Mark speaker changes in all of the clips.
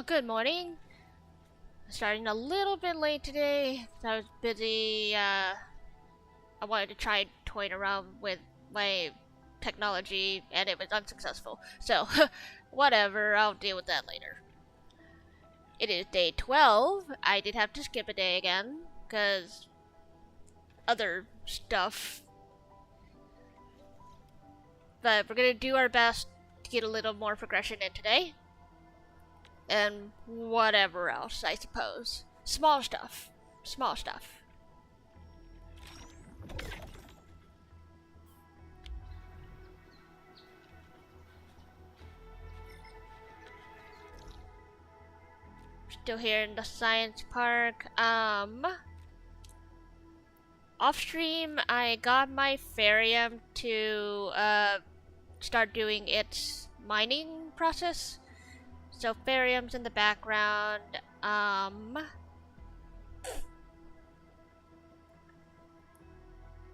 Speaker 1: Good morning. Starting a little bit late today. I was busy, I wanted to try toying around with my technology and it was unsuccessful. So, whatever, I'll deal with that later. It is day 12. I did have to skip a day again, because other stuff. But we're gonna do our best to get a little more progression in today. And whatever else, I suppose. Small stuff. Small stuff. Still here in the science park. Off stream, I got my Farium to start doing its mining process. So Farium's in the background.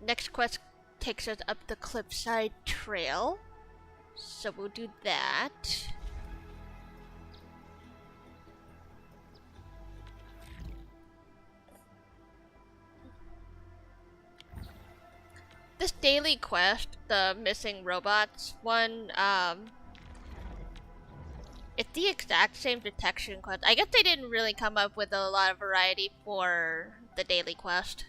Speaker 1: Next quest takes us up the cliffside trail. So we'll do that. This daily quest, the missing robots one, it's the exact same detection quest. I guess they didn't really come up with a lot of variety for the daily quest.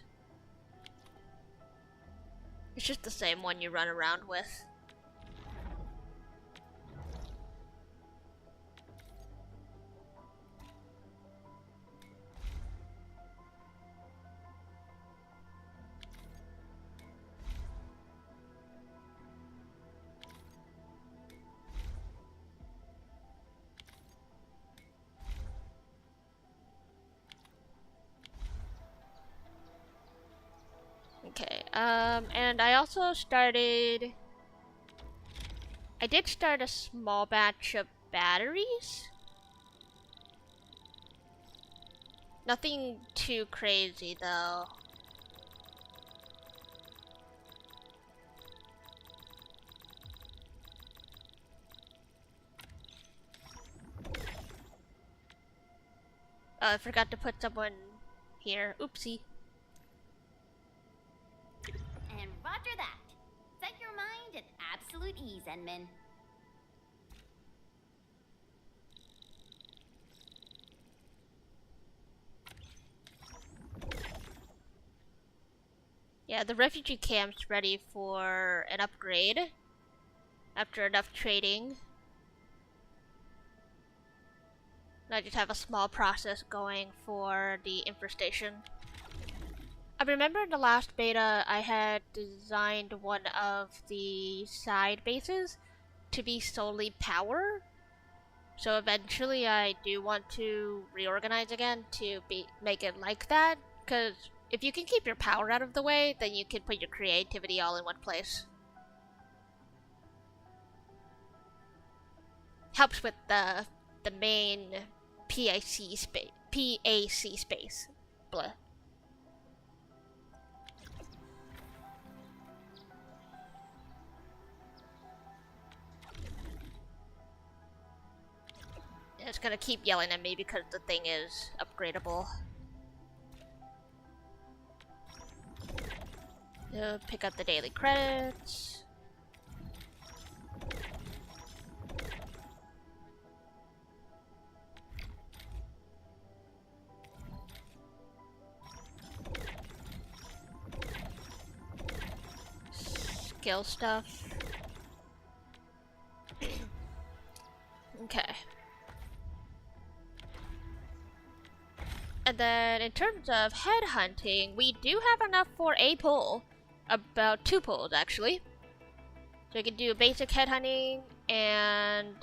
Speaker 1: It's just the same one you run around with. Okay, and I also started... I did start a small batch of batteries. Nothing too crazy, though. I forgot to put someone here. Oopsie.
Speaker 2: And roger that. Set your mind at absolute ease, Enman.
Speaker 1: Yeah, the refugee camp's ready for an upgrade after enough trading. I just have a small process going for the infestation. I remember in the last beta I had designed one of the side bases to be solely power. So eventually I do want to reorganize again to make it like that, because if you can keep your power out of the way, then you can put your creativity all in one place. Helps with the main PAC space. Blah. It's gonna keep yelling at me because the thing is upgradable. Pick up the daily credits. Skill stuff. Okay. And then in terms of headhunting, we do have enough for a pull. About 2 pulls actually. So we can do basic headhunting and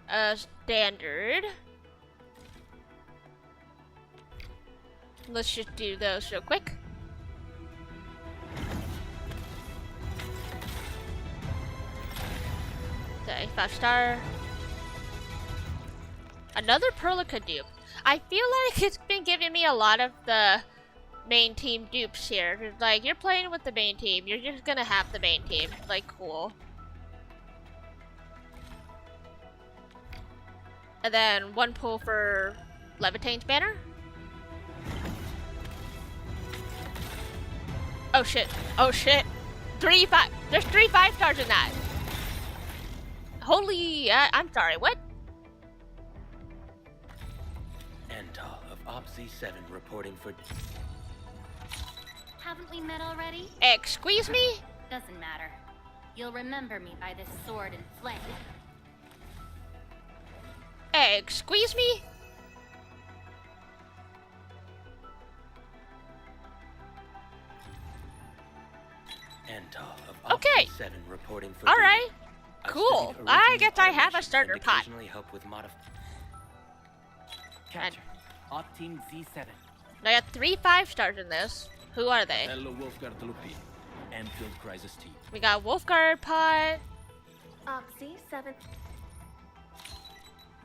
Speaker 1: a standard. Let's just do those real quick. Okay, 5-star. Another Perlica dupe. I feel like it's been giving me a lot of the main team dupes here. It's like, you're playing with the main team, you're just gonna have the main team. Like, cool. And then 1 pull for Levitane's banner. Oh shit. Oh shit. 3 5. There's 3 5-stars in that. Holy. I'm sorry. What?
Speaker 3: Endal of OPC-7 reporting for...
Speaker 2: Haven't we met already?
Speaker 1: Excuse me?
Speaker 2: Doesn't matter. You'll remember me by this sword and flame.
Speaker 1: Excuse me?
Speaker 3: Endal of
Speaker 1: Okay.
Speaker 3: OPC-7 reporting for...
Speaker 1: Alright.
Speaker 3: I've
Speaker 1: Cool.
Speaker 3: studied
Speaker 1: I
Speaker 3: original
Speaker 1: guess I have a
Speaker 3: automations
Speaker 1: starter
Speaker 3: and
Speaker 1: pot.
Speaker 3: occasionally help with
Speaker 4: Catcher. Op Team Z7.
Speaker 1: I got 3 5-stars in this. Who are they?
Speaker 4: Hello, Wolfguard Lupi. Endfield Crisis Team.
Speaker 1: We got Wolfguard Pot.
Speaker 5: Z7.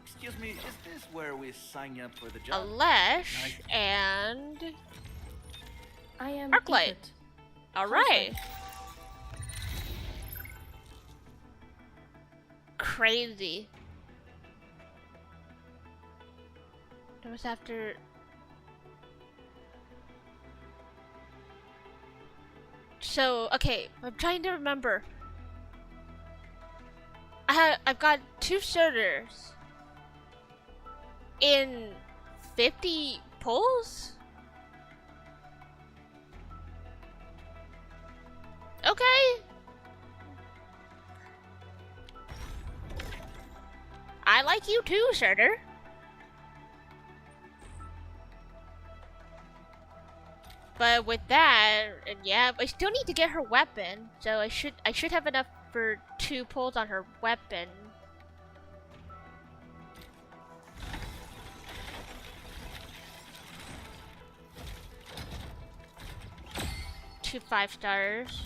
Speaker 4: Excuse me, is this where we sign up for the job?
Speaker 1: Alesh and
Speaker 5: I am
Speaker 1: Arknight.
Speaker 5: Egypt.
Speaker 1: alright. Crazy. That was after. So okay, I'm trying to remember. I've got 2 starters in 50 pulls. Okay. I like you too, starter. But with that, and yeah, I still need to get her weapon, so I should have enough for 2 pulls on her weapon. Two 5-stars.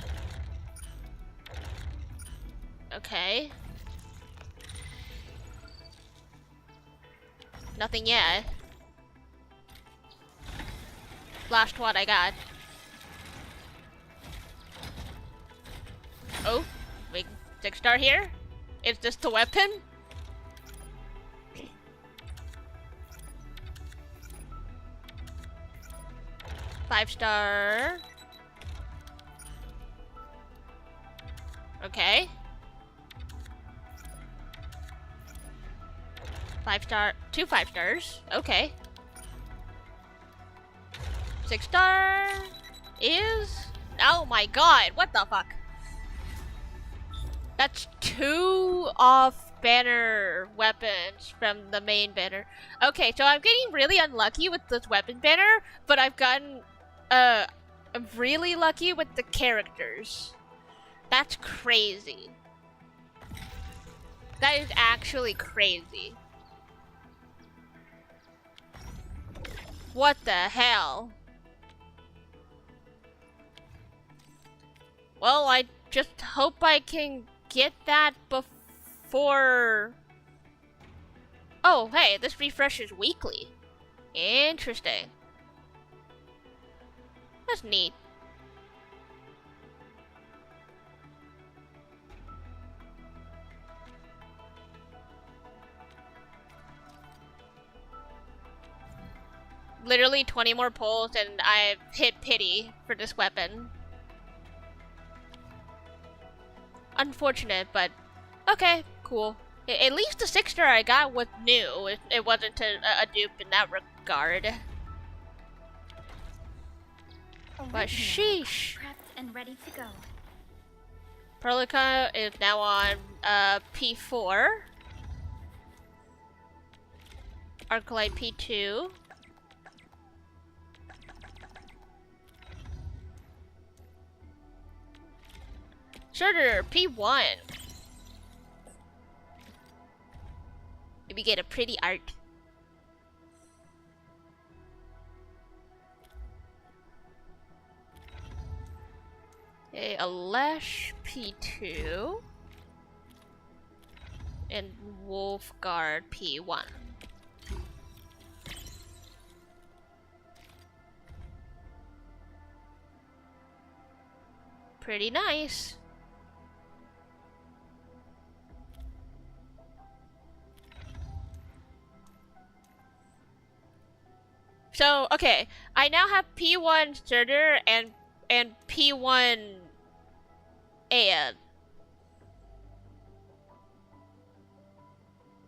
Speaker 1: Okay. Nothing yet. Last one I got. Oh, big 6-star here. Is this the weapon? Five-star. Okay. 5-star, 2 5-stars. Okay. 6-star is. Oh my god! What the fuck? That's 2 off-banner weapons from the main banner. Okay, so I'm getting really unlucky with this weapon banner, but I've gotten I'm really lucky with the characters. That's crazy. That is actually crazy. What the hell? Well, I just hope I can get that before... Oh, hey, this refreshes weekly. Interesting. That's neat. Literally 20 more pulls and I've hit pity for this weapon. Unfortunate, but okay, cool. At least the 6-star I got was new. It wasn't a dupe in that regard. But sheesh.
Speaker 2: Prepped and ready to go.
Speaker 1: Perlica is now on P4. Arclight P2. Shorter P1. Maybe get a pretty art. Okay, Alesh P2 and Wolfguard P1. Pretty nice. So, okay, I now have P1 Surtur and P1 Aeon.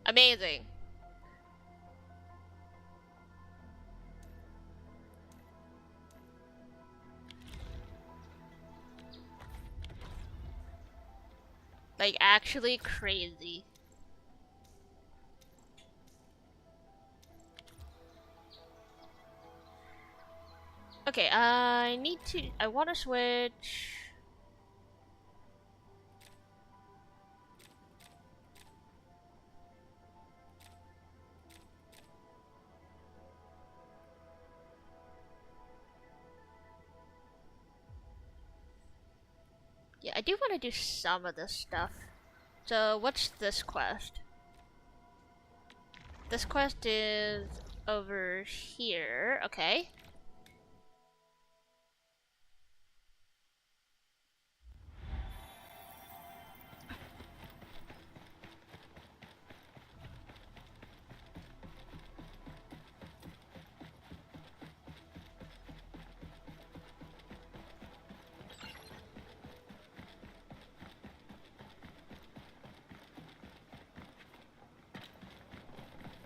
Speaker 1: Amazing. Like, actually crazy. Okay, I want to switch. Yeah, I do want to do some of this stuff. So, what's this quest? This quest is over here. Okay.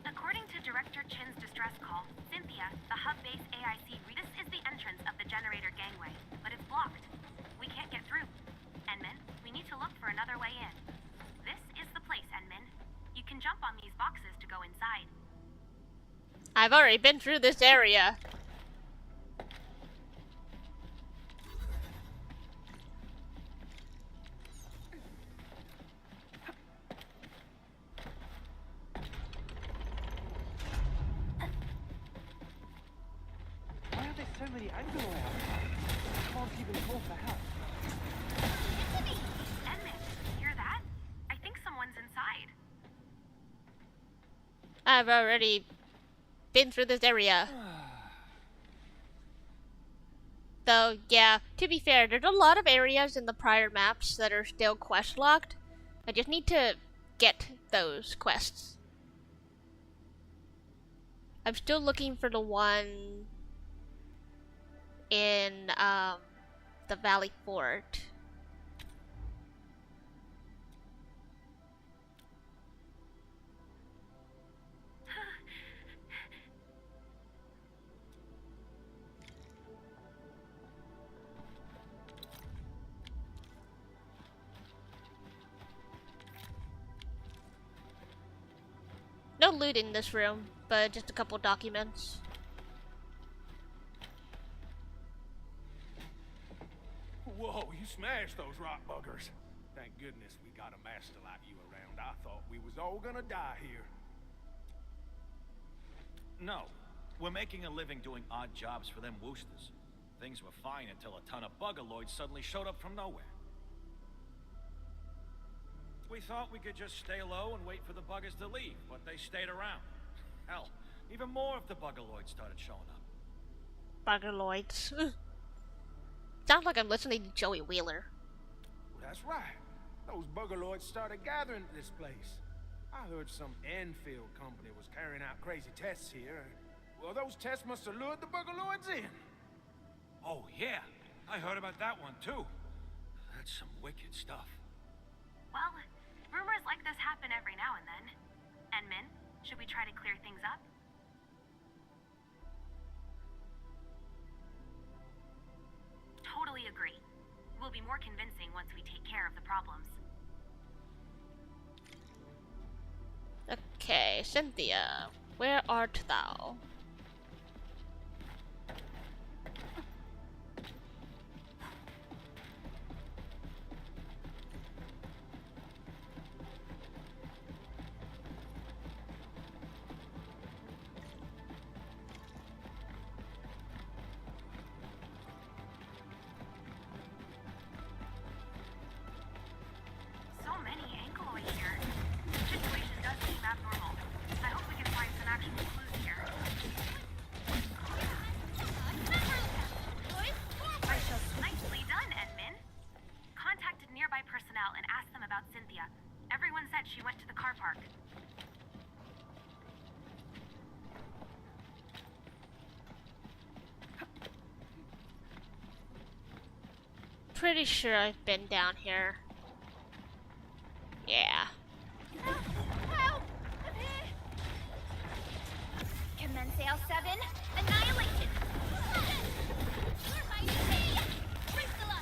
Speaker 6: According to Director Chin's distress call, Cynthia, the hub-base AIC, this is the entrance of the generator gangway, but it's blocked. We can't get through. Enmin, we need to look for another way in. This is the place, Enmin. You can jump on these boxes to go inside.
Speaker 1: I've already been through this area.
Speaker 7: Why are there so many Anglo out? I can't even call for help.
Speaker 6: Enmin, hear that? I think someone's inside.
Speaker 1: I've already been through this area. Though, yeah, to be fair, there's a lot of areas in the prior maps that are still quest locked. I just need to get those quests. I'm still looking for the one in the Valley Fort. No loot in this room, but just a couple documents.
Speaker 8: Whoa, you smashed those rock buggers. Thank goodness we got a master like you around. I thought we was all gonna die here.
Speaker 4: No. We're making a living doing odd jobs for them woosters. Things were fine until a ton of buggerloids suddenly showed up from nowhere. We thought we could just stay low and wait for the buggers to leave, but they stayed around. Hell, even more of the buggerloids started showing up.
Speaker 1: Buggerloids. Sounds like I'm listening to Joey Wheeler.
Speaker 8: Well, that's right. Those buggerloids started gathering at this place. I heard some Endfield company was carrying out crazy tests here. Well, those tests must have lured the buggerloids in.
Speaker 4: Oh, yeah. I heard about that one, too. That's some wicked stuff.
Speaker 6: Well, rumors like this happen every now and then. Enmin, should we try to clear things up? Totally agree. We'll be more convincing once we take care of the problems.
Speaker 1: Okay, Cynthia, where art thou?
Speaker 6: So many Angloids here. The situation does seem abnormal. I hope we can find some actual clues here.
Speaker 1: pretty sure I've been down here. Yeah.
Speaker 2: Help! I'm here! Commence L7, annihilation! You're my enemy! Priscilla!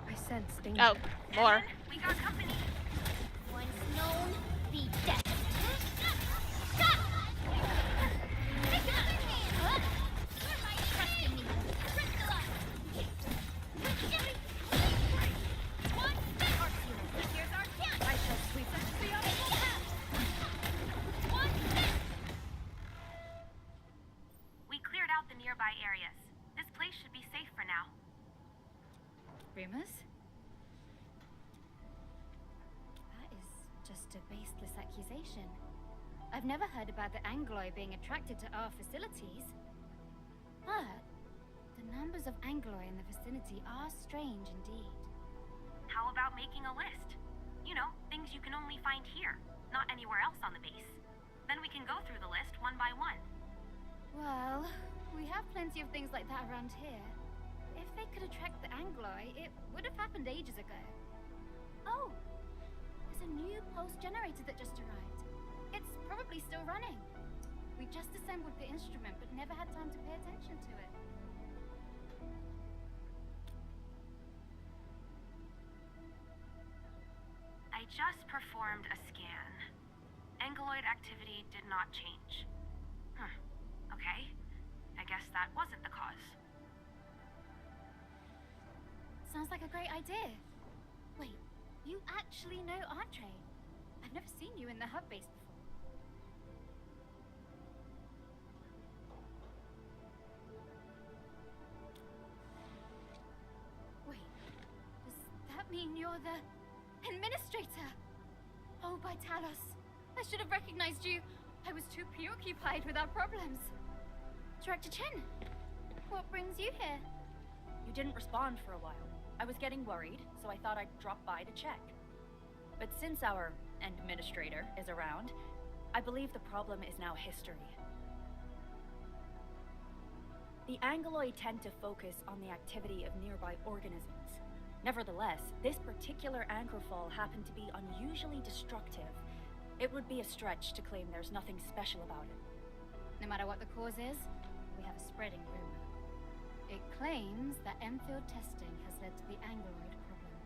Speaker 5: I sense danger.
Speaker 1: Oh, more.
Speaker 6: We got company.
Speaker 2: Once known, be dead. Trust in me. Priscilla! Here's our chance.
Speaker 5: I shall sweep them.
Speaker 6: We cleared out the nearby areas. This place should be safe for now.
Speaker 9: Rumors? That is just a baseless accusation. I've never heard about the Anglo being attracted to our facilities. But the numbers of Anglo in the vicinity are strange indeed.
Speaker 6: How about making a list? You know, things you can only find here, not anywhere else on the base. Then we can go through the list one by one.
Speaker 9: Well, we have plenty of things like that around here. If they could attract the Anglo, it would have happened ages ago. Oh, there's a new pulse generator that just arrived. It's probably still running. We just assembled the instrument, but never had time to pay attention to it.
Speaker 6: I just performed a scan. Angeloid activity did not change. Okay. I guess that wasn't the cause.
Speaker 9: Sounds like a great idea. Wait, you actually know Andre? I've never seen you in the hub base before. Wait, does that mean you're the administrator? Oh, by Talos, I should have recognized you. I was too preoccupied with our problems. Director Chen, what brings you here?
Speaker 10: You didn't respond for a while. I was getting worried, so I thought I'd drop by to check. But since our administrator is around, I believe the problem is now history. The Angloid tend to focus on the activity of nearby organisms. Nevertheless, this particular anchorfall happened to be unusually destructive. It would be a stretch to claim there's nothing special about it.
Speaker 9: No matter what the cause is, we have a spreading rumor. It claims that Endfield testing has led to the Angloid problem.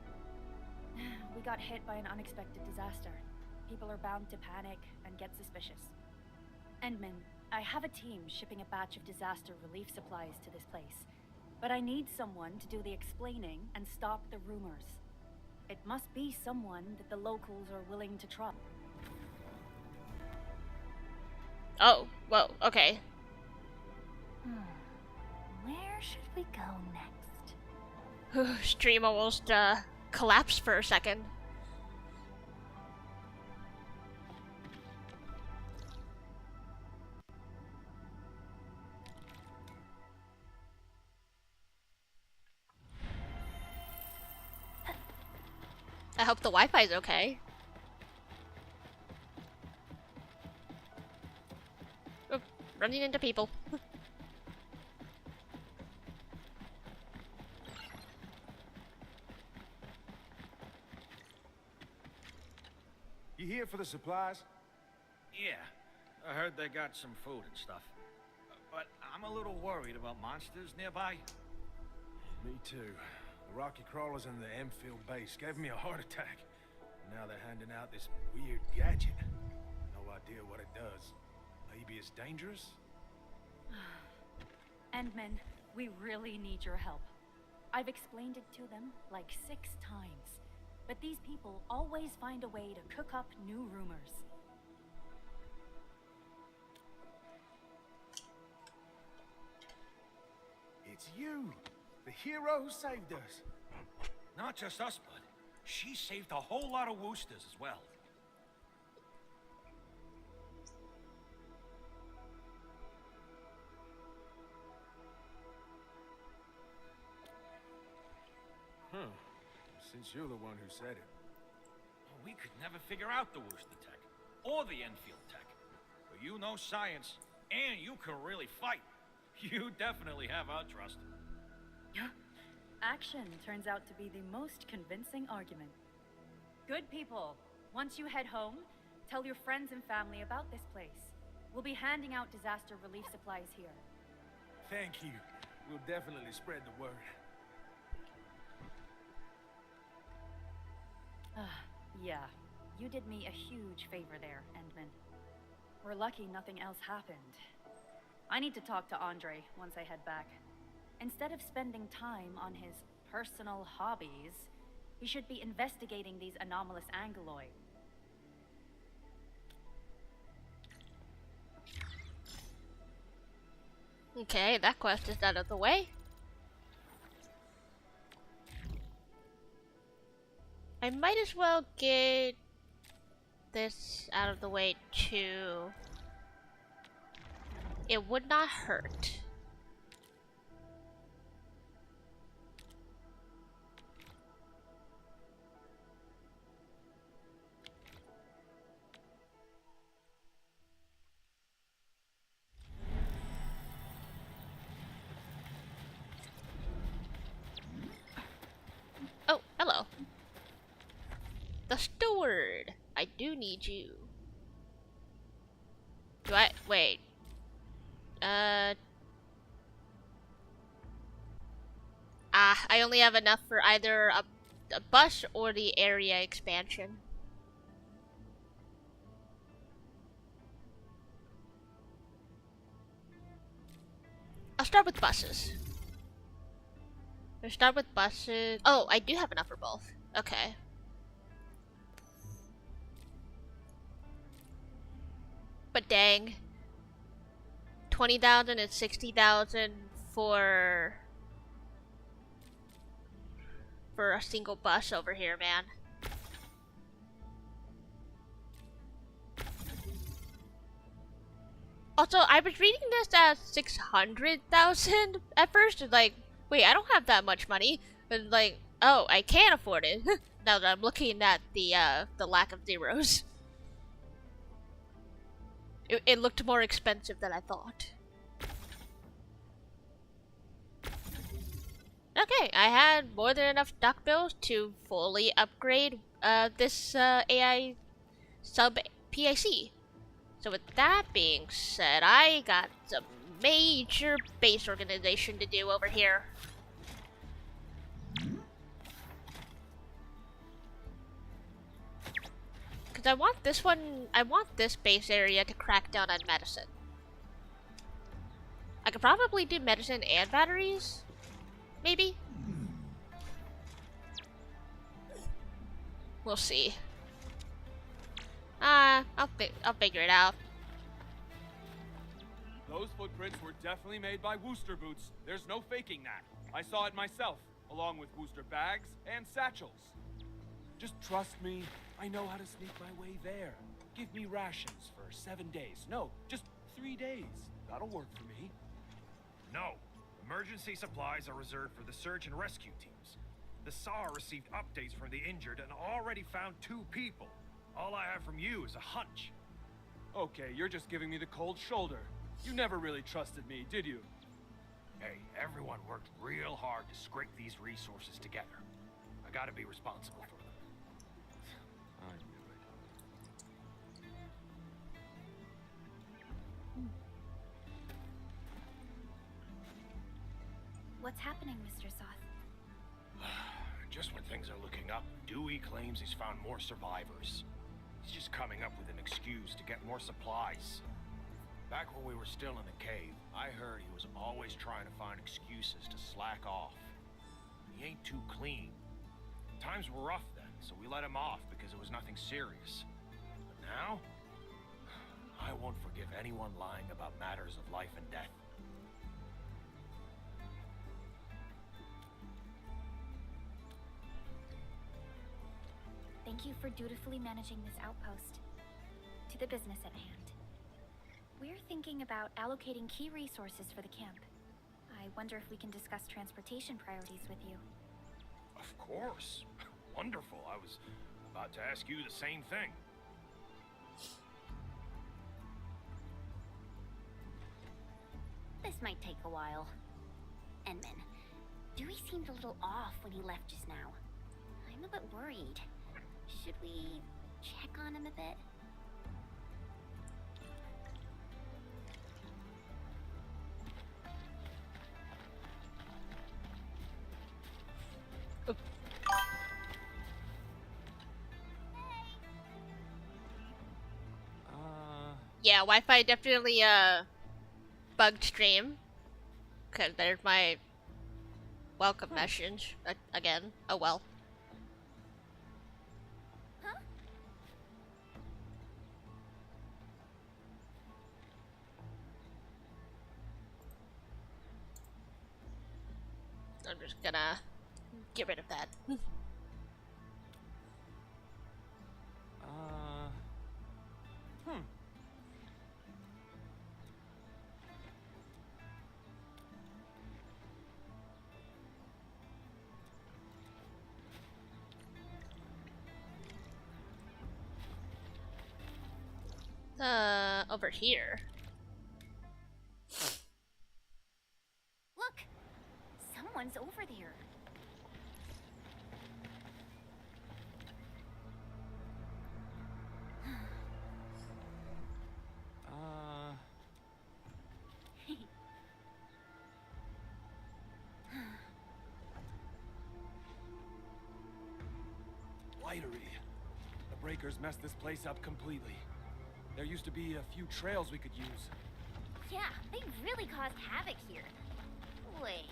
Speaker 10: We got hit by an unexpected disaster. People are bound to panic and get suspicious. Endman, I have a team shipping a batch of disaster relief supplies to this place. But I need someone to do the explaining and stop the rumors. It must be someone that the locals are willing to trust.
Speaker 1: Oh, well, okay.
Speaker 2: Where should we go next?
Speaker 1: Stream almost collapsed for a second. I hope the Wi-Fi's okay. Oh, running into people.
Speaker 8: You here for the supplies?
Speaker 4: Yeah, I heard they got some food and stuff. But I'm a little worried about monsters nearby.
Speaker 8: Me too. The rocky crawlers in the Endfield base gave me a heart attack. Now they're handing out this weird gadget. No idea what it does. Maybe it's dangerous?
Speaker 10: Endman, we really need your help. I've explained it to them like 6 times. But these people always find a way to cook up new rumors.
Speaker 8: It's you! The hero who saved us.
Speaker 4: Not just us, bud. She saved a whole lot of Woosters as well.
Speaker 8: Since you're the one who said it.
Speaker 4: Well, we could never figure out the Wooster tech, or the Enfield tech. But you know science, and you can really fight. You definitely have our trust.
Speaker 10: Action turns out to be the most convincing argument. Good people, once you head home, tell your friends and family about this place. We'll be handing out disaster relief supplies here.
Speaker 8: Thank you. We'll definitely spread the word.
Speaker 10: Yeah, you did me a huge favor there, Endman. We're lucky nothing else happened. I need to talk to Andre once I head back. Instead of spending time on his personal hobbies, he should be investigating these anomalous Angeloi.
Speaker 1: Okay, that quest is out of the way. I might as well get this out of the way too. It would not hurt. Oh, hello. The steward! I do need you. Do I? Wait. I only have enough for either a bus or the area expansion. I'll start with buses. Let's start with buses. Oh, I do have enough for both. Okay. But dang. 20,000 and 60,000 for a single bus over here, man. Also, I was reading this as 600,000 at first. Like, wait, I don't have that much money. But like, oh, I can't afford it. Now that I'm looking at the lack of zeros. It looked more expensive than I thought. Okay, I had more than enough duck bills to fully upgrade this AI sub PIC. So with that being said, I got some major base organization to do over here. Because I want this base area to crack down on medicine. I could probably do medicine and batteries. Maybe? We'll see. I'll figure it out.
Speaker 7: Those footprints were definitely made by Wooster boots. There's no faking that. I saw it myself, along with Wooster bags and satchels. Just trust me. I know how to sneak my way there. Give me rations for 7 days. No, just 3 days. That'll work for me.
Speaker 4: No. Emergency supplies are reserved for the search and rescue teams. The SAR received updates from the injured and already found 2 people. All I have from you is a hunch.
Speaker 7: Okay, you're just giving me the cold shoulder. You never really trusted me, did you?
Speaker 4: Hey, everyone worked real hard to scrape these resources together. I gotta be responsible for them.
Speaker 7: I knew it.
Speaker 9: What's happening, Mr. Soth?
Speaker 4: Just when things are looking up, Dewey claims he's found more survivors. He's just coming up with an excuse to get more supplies. Back when we were still in the cave, I heard he was always trying to find excuses to slack off. He ain't too clean. Times were rough then, so we let him off because it was nothing serious. But now, I won't forgive anyone lying about matters of life and death.
Speaker 9: Thank you for dutifully managing this outpost. To the business at hand. We're thinking about allocating key resources for the camp. I wonder if we can discuss transportation priorities with you.
Speaker 4: Of course. Wonderful. I was about to ask you the same thing.
Speaker 2: This might take a while. Enman, Dewey seemed a little off when he left just now. I'm a bit worried. Should we check on him a bit?
Speaker 1: Yeah, Wi-Fi definitely bugged stream. Cause there's my welcome message again. Oh well.
Speaker 2: Huh?
Speaker 1: I'm just gonna get rid of that. Over here.
Speaker 2: Look! Someone's over there.
Speaker 7: Lightery. The breakers messed this place up completely. There used to be a few trails we could use.
Speaker 2: Yeah, they really caused havoc here. Wait,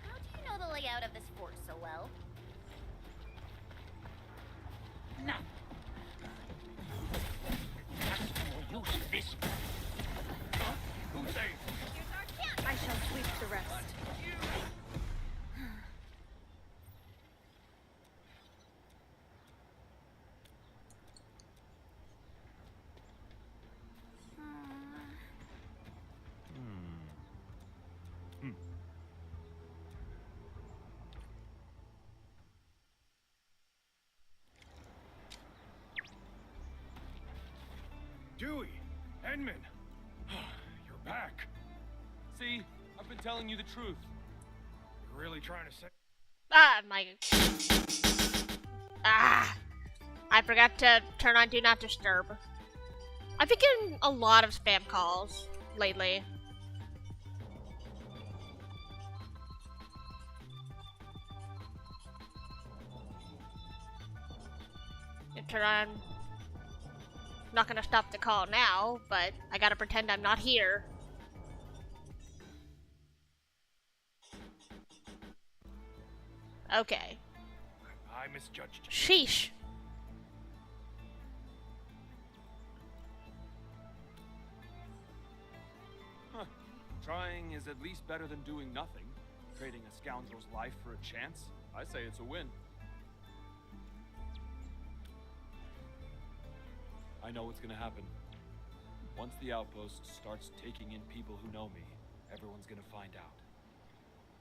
Speaker 2: how do you know the layout of this fort so well?
Speaker 3: No. That's no use of this. Huh? Who's they?
Speaker 5: I shall sweep the rest.
Speaker 4: Dewey! Enman! You're back.
Speaker 7: See, I've been telling you the truth.
Speaker 4: You're really trying to say...
Speaker 1: Ah, my... Ah! I forgot to turn on Do Not Disturb. I've been getting a lot of spam calls lately. And turn on... Not gonna stop the call now, but I gotta pretend I'm not here. Okay.
Speaker 4: I misjudged you.
Speaker 1: Sheesh.
Speaker 7: Huh. Trying is at least better than doing nothing. Trading a scoundrel's life for a chance, I say it's a win. I know what's gonna happen. Once the outpost starts taking in people who know me, everyone's gonna find out.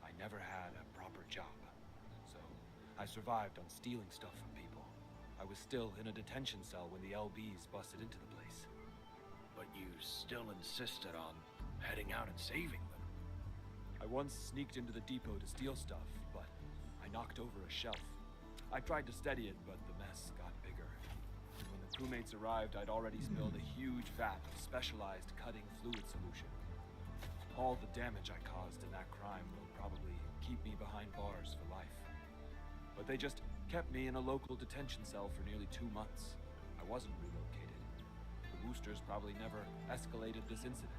Speaker 7: I never had a proper job, so I survived on stealing stuff from people. I was still in a detention cell when the LBs busted into the place.
Speaker 4: But you still insisted on heading out and saving them.
Speaker 7: I once sneaked into the depot to steal stuff, but I knocked over a shelf. I tried to steady it, but the mess got bigger. When the crewmates arrived, I'd already spilled a huge vat of specialized cutting fluid solution. All the damage I caused in that crime will probably keep me behind bars for life. But they just kept me in a local detention cell for nearly 2 months. I wasn't relocated. The Woosters probably never escalated this incident.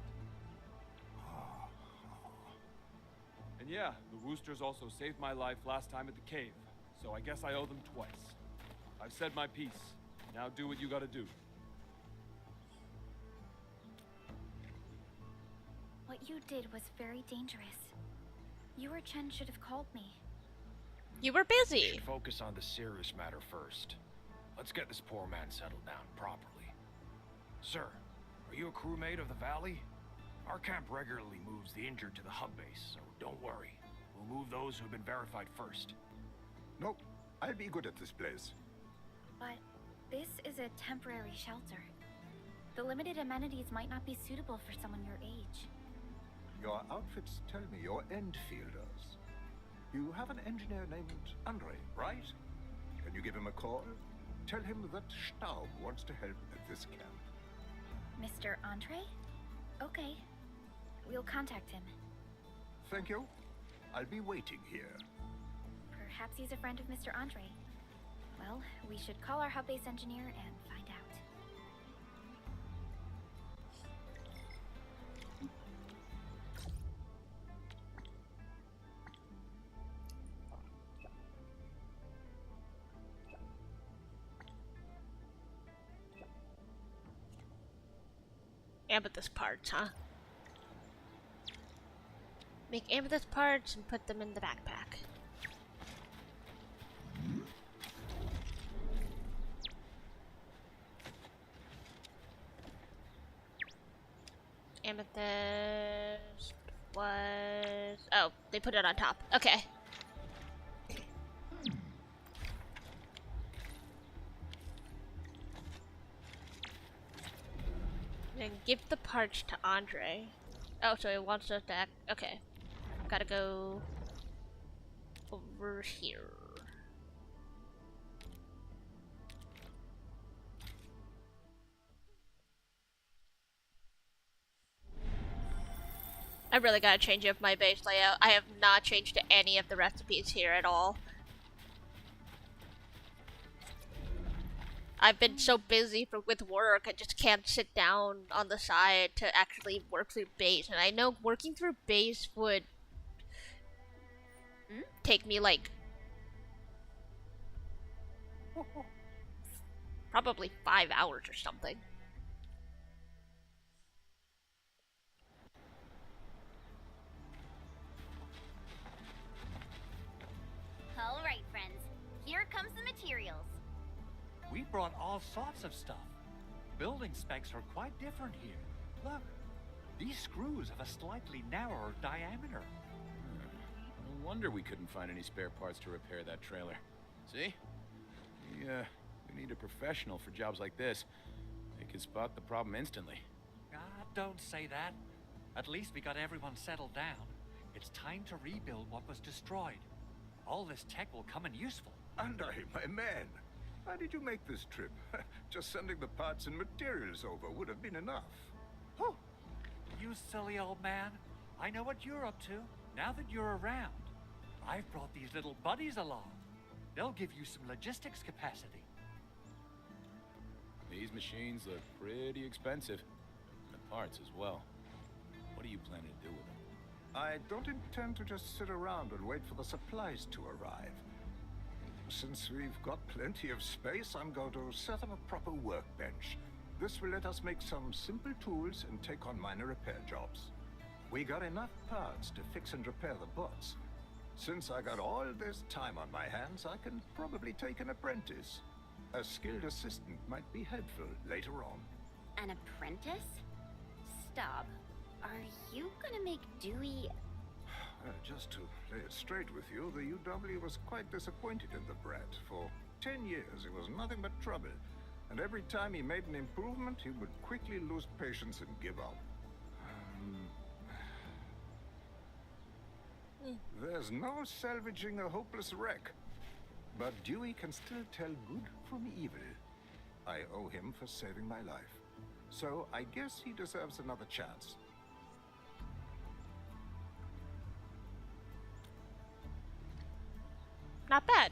Speaker 7: And yeah, the Woosters also saved my life last time at the cave, so I guess I owe them twice. I've said my piece. Now do what you gotta do.
Speaker 9: What you did was very dangerous. You or Chen should have called me.
Speaker 1: You were
Speaker 4: We
Speaker 1: busy.
Speaker 4: should focus on the serious matter first. Let's get this poor man settled down properly. Sir, are you a crewmate of the Valley? Our camp regularly moves the injured to the hub base, so don't worry. We'll move those who have been verified first.
Speaker 11: Nope, I'll be good at this place.
Speaker 9: But this is a temporary shelter. The limited amenities might not be suitable for someone your age.
Speaker 11: Your outfits tell me you're Endfielders. You have an engineer named Andre, right? Can you give him a call? Tell him that Staub wants to help at this camp.
Speaker 9: Mr. Andre? Okay. We'll contact him.
Speaker 11: Thank you. I'll be waiting here.
Speaker 9: Perhaps he's a friend of Mr. Andre. Well, we should call our hub base engineer and find out.
Speaker 1: Amethyst parts, huh? Make amethyst parts and put them in the backpack. Amethyst was... Oh, they put it on top. Okay. Then give the parts to Andre. Oh, so it wants us to act... Okay. Gotta go over here. I really gotta change up my base layout. I have not changed any of the recipes here at all. I've been so busy with work, I just can't sit down on the side to actually work through base. And I know working through base would take me like probably 5 hours or something.
Speaker 2: All right, friends. Here comes the materials.
Speaker 3: We brought all sorts of stuff. Building specs are quite different here. Look, these screws have a slightly narrower diameter.
Speaker 8: No wonder we couldn't find any spare parts to repair that trailer. See? We need a professional for jobs like this. They can spot the problem instantly.
Speaker 3: Ah, don't say that. At least we got everyone settled down. It's time to rebuild what was destroyed. All this tech will come in useful.
Speaker 11: Andre, my man. Why did you make this trip? Just sending the parts and materials over would have been enough.
Speaker 3: Oh, you silly old man. I know what you're up to, now that you're around. I've brought these little buddies along. They'll give you some logistics capacity.
Speaker 8: These machines look pretty expensive. The parts as well. What are you planning to do with them?
Speaker 11: I don't intend to just sit around and wait for the supplies to arrive. Since we've got plenty of space, I'm going to set up a proper workbench. This will let us make some simple tools and take on minor repair jobs. We got enough parts to fix and repair the bots. Since I got all this time on my hands, I can probably take an apprentice. A skilled assistant might be helpful later on.
Speaker 2: An apprentice? Stop. Are you gonna make Dewey...
Speaker 11: Just to lay it straight with you, the UW was quite disappointed in the brat. For 10 years, it was nothing but trouble. And every time he made an improvement, he would quickly lose patience and give up. There's no salvaging a hopeless wreck. But Dewey can still tell good from evil. I owe him for saving my life. So I guess he deserves another chance.
Speaker 1: Not bad.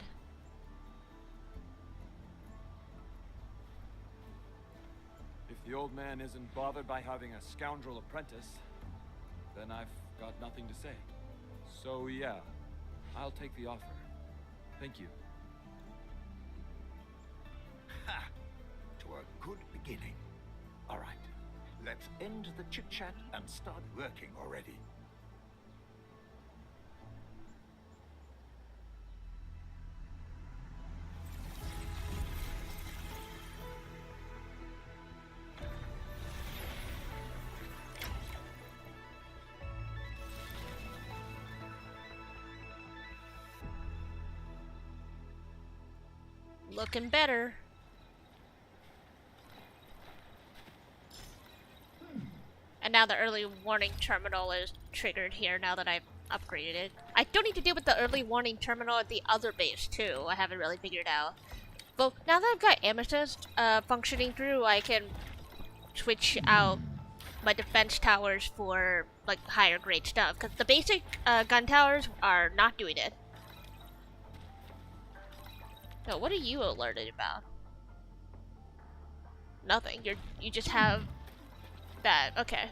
Speaker 7: If the old man isn't bothered by having a scoundrel apprentice, then I've got nothing to say. So yeah, I'll take the offer. Thank you.
Speaker 11: Ha! To a good beginning. All right, let's end the chit-chat and start working already.
Speaker 1: Looking better. And now the early warning terminal is triggered here now that I've upgraded it. I don't need to deal with the early warning terminal at the other base too. I haven't really figured out. But now that I've got Amethyst functioning through, I can switch out my defense towers for like higher grade stuff. Because the basic gun towers are not doing it. So what are you alerted about? Nothing. You just have that. Okay.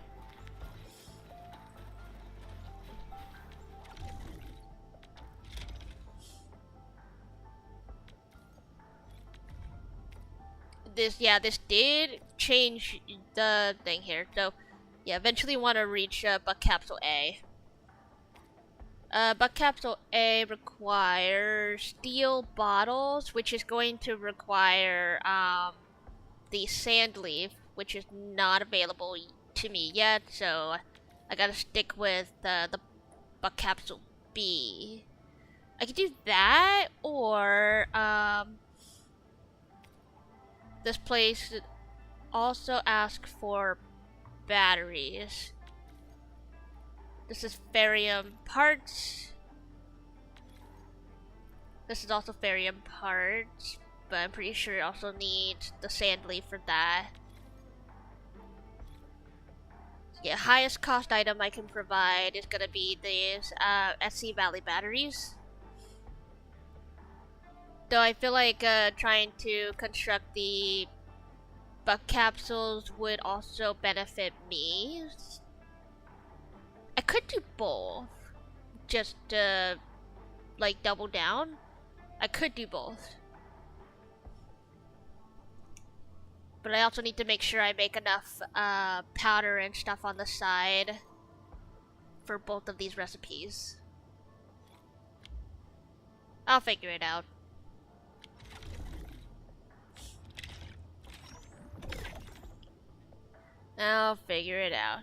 Speaker 1: This did change the thing here. So, yeah, eventually want to reach Buck Capsule A. Buck Capsule A requires steel bottles, which is going to require the sand leaf, which is not available to me yet. So, I gotta stick with the Buck Capsule B. I could do that, or this place also asks for batteries. This is Ferium parts. This is also Ferium parts, but I'm pretty sure it also needs the sand leaf for that. Yeah, highest cost item I can provide is gonna be these SC Valley batteries. Though I feel like trying to construct the Buck capsules would also benefit me. I could do both. Just like double down. I could do both. But I also need to make sure I make enough powder and stuff on the side for both of these recipes. I'll figure it out. I'll figure it out.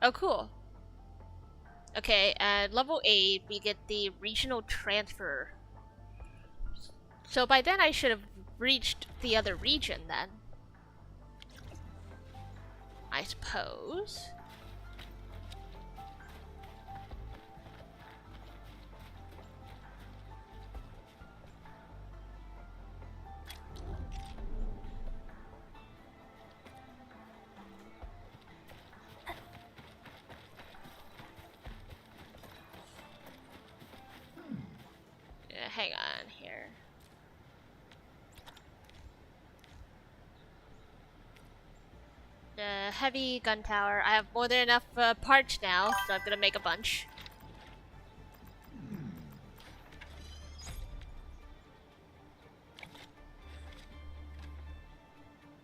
Speaker 1: Oh, cool. Okay, at level 8, we get the regional transfer. So by then I should have reached the other region then. I suppose. Hang on here. The heavy gun tower. I have more than enough parts now, so I'm gonna make a bunch.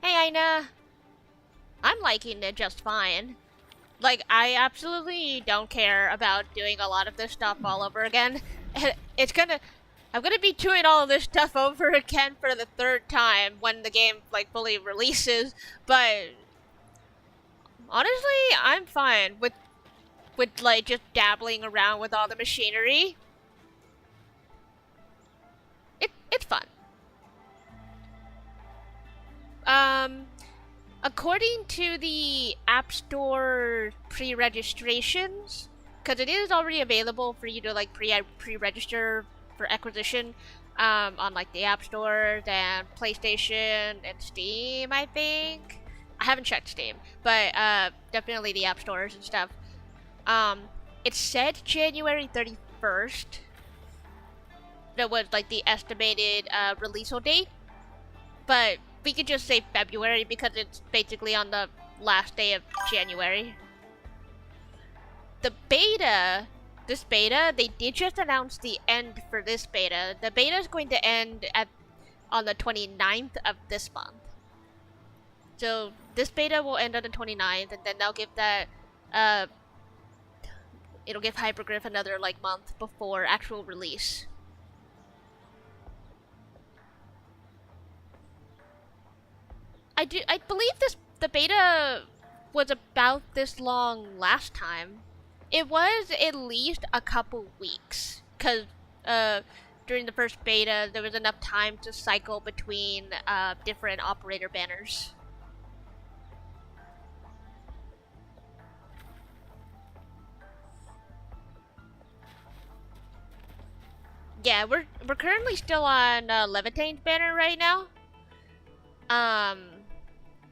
Speaker 1: Hey, Ina. I'm liking it just fine. Like, I absolutely don't care about doing a lot of this stuff all over again. I'm gonna be doing all of this stuff over again for the 3rd time when the game, like, fully releases, but honestly, I'm fine with like, just dabbling around with all the machinery. It's fun. According to the App Store pre-registrations, because it is already available for you to, like, pre-register for acquisition on like the App Stores and PlayStation and Steam, I think. I haven't checked Steam, but definitely the App Stores and stuff. It said January 31st. That was like the estimated release date, but we could just say February because it's basically on the last day of January. The beta. This beta, they did just announce the end for this beta. The beta is going to end on the 29th of this month. So this beta will end on the 29th, and then they'll give that, it'll give Hypergriff another like month before actual release. I I believe the beta was about this long last time. It was at least a couple weeks, cause during the first beta there was enough time to cycle between different operator banners. Yeah, we're currently still on Levitane's banner right now.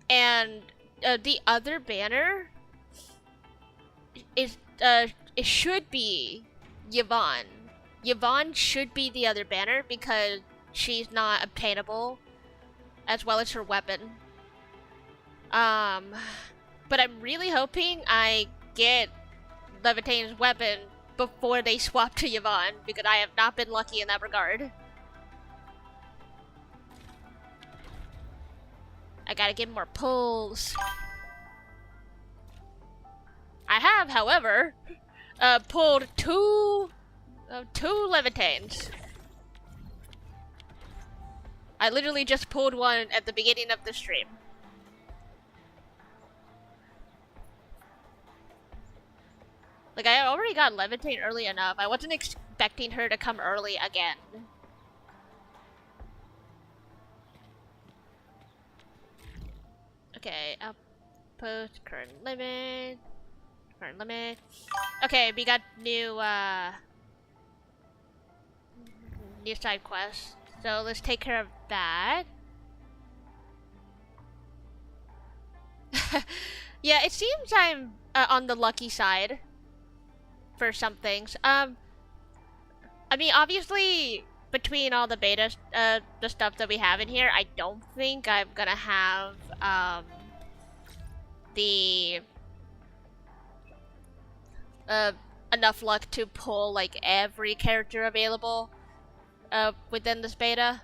Speaker 1: And the other banner is it should be Yvonne. Yvonne should be the other banner because she's not obtainable, as well as her weapon. But I'm really hoping I get Levitane's weapon before they swap to Yvonne, because I have not been lucky in that regard. I gotta get more pulls. I have, however, pulled two Levitanes. I literally just pulled one at the beginning of the stream. Like, I already got Levitane early enough. I wasn't expecting her to come early again. Okay, outpost, current limit. Okay, we got new side quest. So let's take care of that. Yeah, it seems I'm on the lucky side for some things. I mean, obviously, between all the beta, the stuff that we have in here, I don't think I'm gonna have the enough luck to pull like every character available within this beta.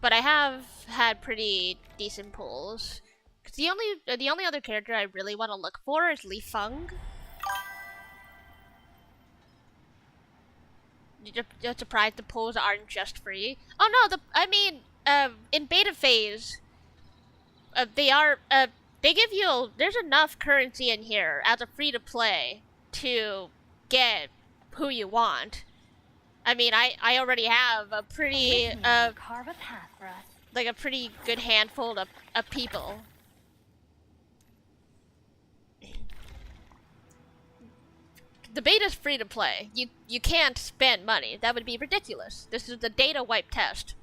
Speaker 1: But I have had pretty decent pulls. Cause the only other character I really want to look for is Li Feng. You're surprised the pulls aren't just free? Oh no, in beta phase, they give you, there's enough currency in here as a free to play to get who you want. I mean, I already have a pretty,
Speaker 2: carve a path for us.
Speaker 1: like a pretty good handful of people. The beta's free to play. You can't spend money. That would be ridiculous. This is the data wipe test.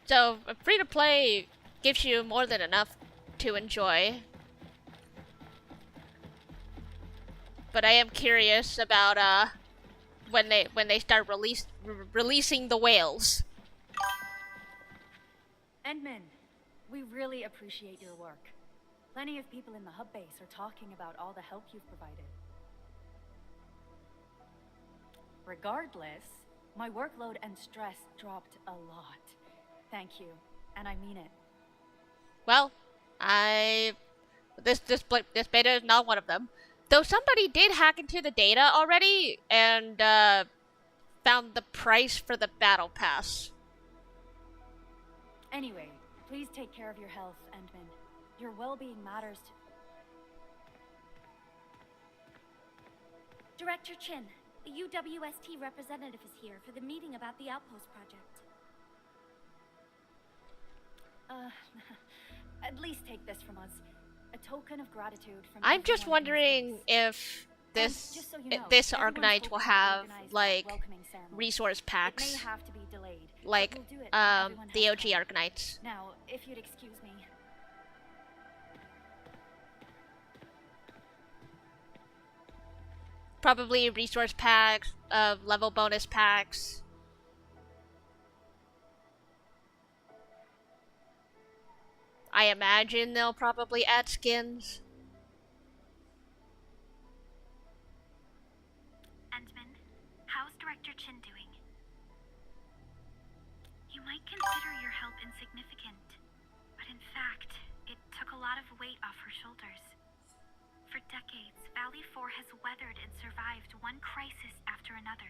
Speaker 1: So, free to play gives you more than enough to enjoy. But I am curious about when they start releasing the whales.
Speaker 10: Endman, we really appreciate your work. Plenty of people in the hub base are talking about all the help you've provided. Regardless, my workload and stress dropped a lot. Thank you, and I mean it.
Speaker 1: Well, this beta is not one of them. Though somebody did hack into the data already and found the price for the battle pass.
Speaker 10: Anyway, please take care of your health, Endman. Your well-being matters to...
Speaker 9: Director Chin, the UWST representative is here for the meeting about the Outpost project.
Speaker 10: At least take this from us. A token of gratitude from
Speaker 1: I'm just
Speaker 10: everyone in
Speaker 1: wondering
Speaker 10: space.
Speaker 1: if
Speaker 10: Just so you know,
Speaker 1: this
Speaker 10: everyone's
Speaker 1: Arknights will
Speaker 10: hoping to
Speaker 1: have
Speaker 10: organize that
Speaker 1: like
Speaker 10: welcoming ceremony.
Speaker 1: resource
Speaker 10: It
Speaker 1: packs,
Speaker 10: may have to be delayed, but
Speaker 1: like
Speaker 10: we'll do it when everyone
Speaker 1: the
Speaker 10: has
Speaker 1: OG
Speaker 10: time.
Speaker 1: Arknights.
Speaker 10: Now, if you'd excuse me.
Speaker 1: Probably resource packs, level bonus packs. I imagine they'll probably add skins.
Speaker 6: Endman, how's Director Chin doing? You might consider your help insignificant, but in fact, It took a lot of weight off her shoulders. For decades, Valley 4 has weathered and survived one crisis after another.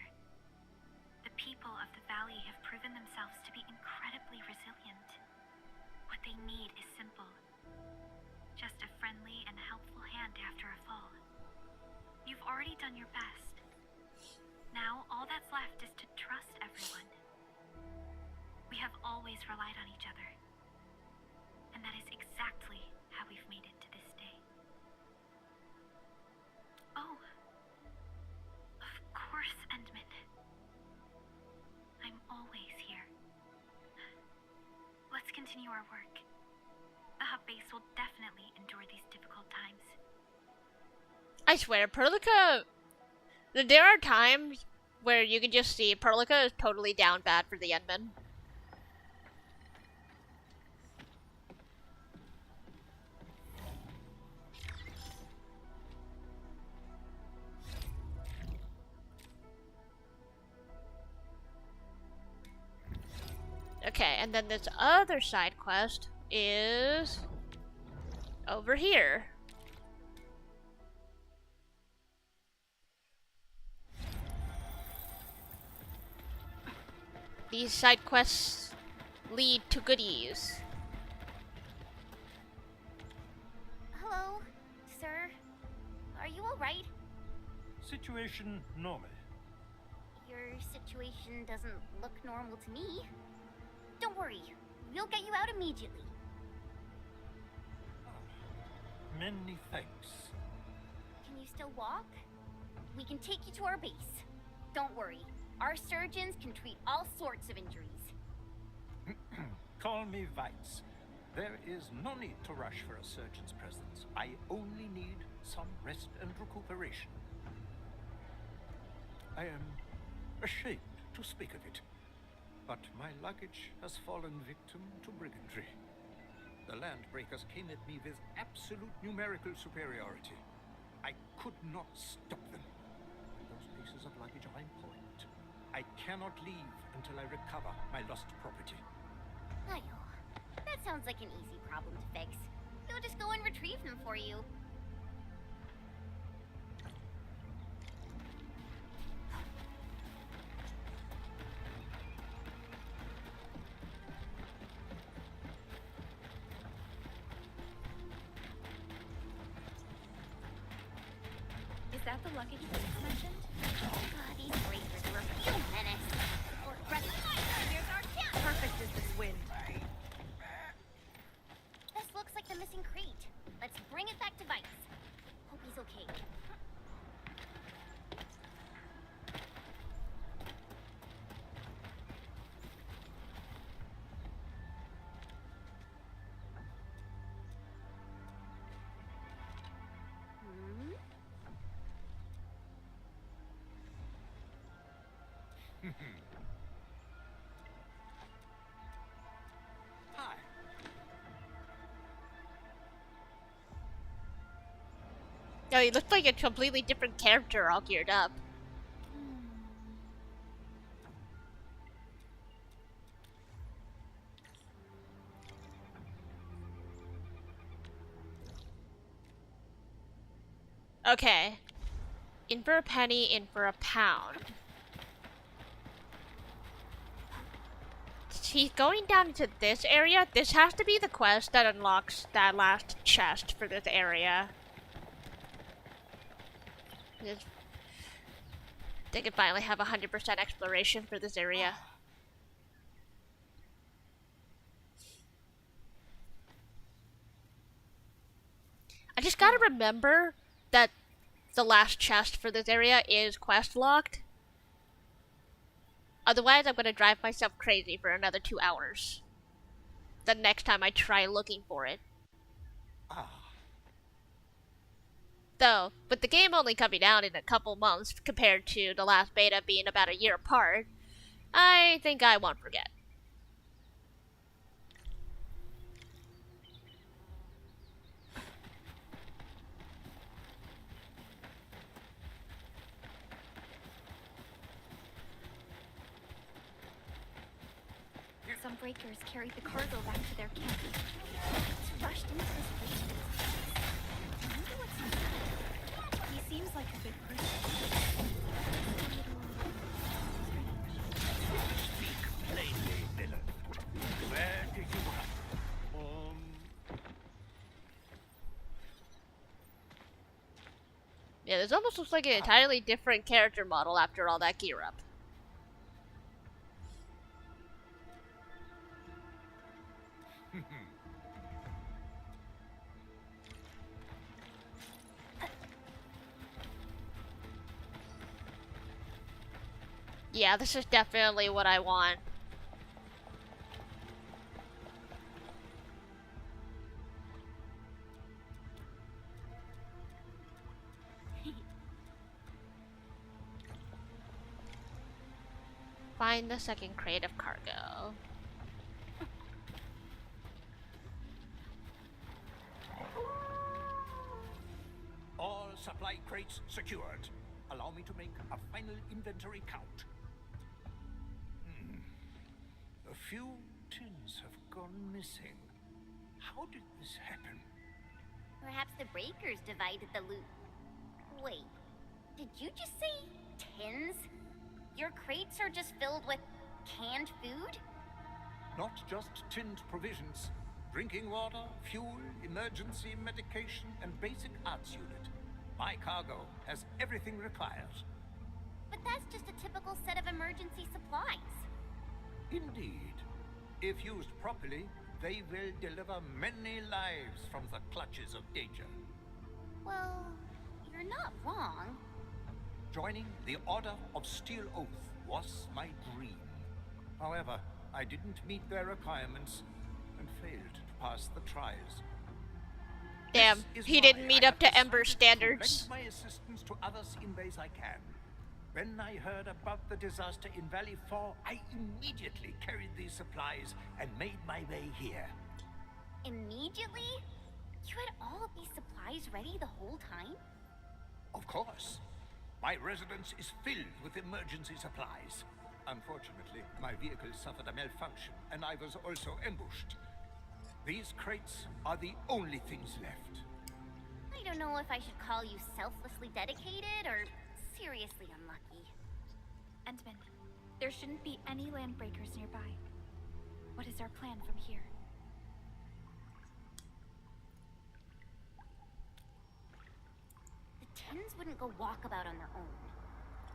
Speaker 6: The people of the valley have proven themselves to be incredibly resilient. What they need is simple. Just a friendly and helpful hand after a fall. You've already done your best. Now, all that's left is to trust everyone. We have always relied on each other. And that is exactly how we've made it to this day. Oh. Of course, Endman. I'm always here. Let's continue our work. The hub base will definitely endure these difficult times.
Speaker 1: I swear, Perlica... There are times where you can just see Perlica is totally down bad for the Endman. Okay, and then this other side quest is over here. These side quests lead to goodies.
Speaker 2: Hello, sir. Are you alright?
Speaker 11: Situation normal.
Speaker 2: Your situation doesn't look normal to me. Don't worry, we'll get you out immediately.
Speaker 11: Many thanks.
Speaker 2: Can you still walk? We can take you to our base. Don't worry, our surgeons can treat all sorts of injuries.
Speaker 11: Call me Weitz. There is no need to rush for a surgeon's presence. I only need some rest and recuperation. I am ashamed to speak of it, but my luggage has fallen victim to brigandry. The landbreakers came at me with absolute numerical superiority. I could not stop them. Those pieces of luggage are important. I cannot leave until I recover my lost property.
Speaker 2: Ayo, that sounds like an easy problem to fix. We'll just go and retrieve them for you.
Speaker 5: Is that the luggage that you mentioned?
Speaker 2: These breakers are a real menace. Or here's our chance.
Speaker 5: Perfect as this wind.
Speaker 2: This looks like the missing crate. Let's bring it back to Vice. Hope he's okay.
Speaker 11: Hi.
Speaker 1: No, he looked like a completely different character all geared up. Okay. In for a penny, in for a pound. He's going down into this area. This has to be the quest that unlocks that last chest for this area. They could finally have 100% exploration for this area. I just gotta remember that the last chest for this area is quest locked. Otherwise, I'm gonna drive myself crazy for another 2 hours. The next time I try looking for it. Though, with the game only coming out in a couple months compared to the last beta being about a year apart, I think I won't forget.
Speaker 5: Some
Speaker 9: breakers carried the cargo back to their camp. It's rushed into this place. I wonder what's inside. He seems like a good person.
Speaker 11: Speak plainly, villain. Where did you come?
Speaker 1: Yeah, this almost looks like an entirely different character model after all that gear up. Yeah, this is definitely what I want. Find the second crate of cargo.
Speaker 11: All supply crates secured. Allow me to make a final inventory count. A few tins have gone missing. How did this happen?
Speaker 2: Perhaps the breakers divided the loot. Wait, did you just say tins? Your crates are just filled with canned food?
Speaker 11: Not just tinned provisions. Drinking water, fuel, emergency medication, and basic arts unit. My cargo has everything required.
Speaker 2: But that's just a typical set of emergency supplies.
Speaker 11: Indeed. If used properly, they will deliver many lives from the clutches of danger.
Speaker 2: Well, you're not wrong.
Speaker 11: Joining the Order of Steel Oath was my dream. However, I didn't meet their requirements and failed to pass the trials.
Speaker 1: Damn, he didn't meet up to Ember standards.
Speaker 11: Lend my assistance to others in ways I can. When I heard about the disaster in Valley 4, I immediately carried these supplies and made my way here.
Speaker 2: Immediately? You had all of these supplies ready the whole time?
Speaker 11: Of course. My residence is filled with emergency supplies. Unfortunately, my vehicle suffered a malfunction, and I was also ambushed. These crates are the only things left.
Speaker 2: I don't know if I should call you selflessly dedicated or seriously unlucky.
Speaker 9: Endman, there shouldn't be any land breakers nearby. What is our plan from here?
Speaker 2: The Tins wouldn't go walkabout on their own.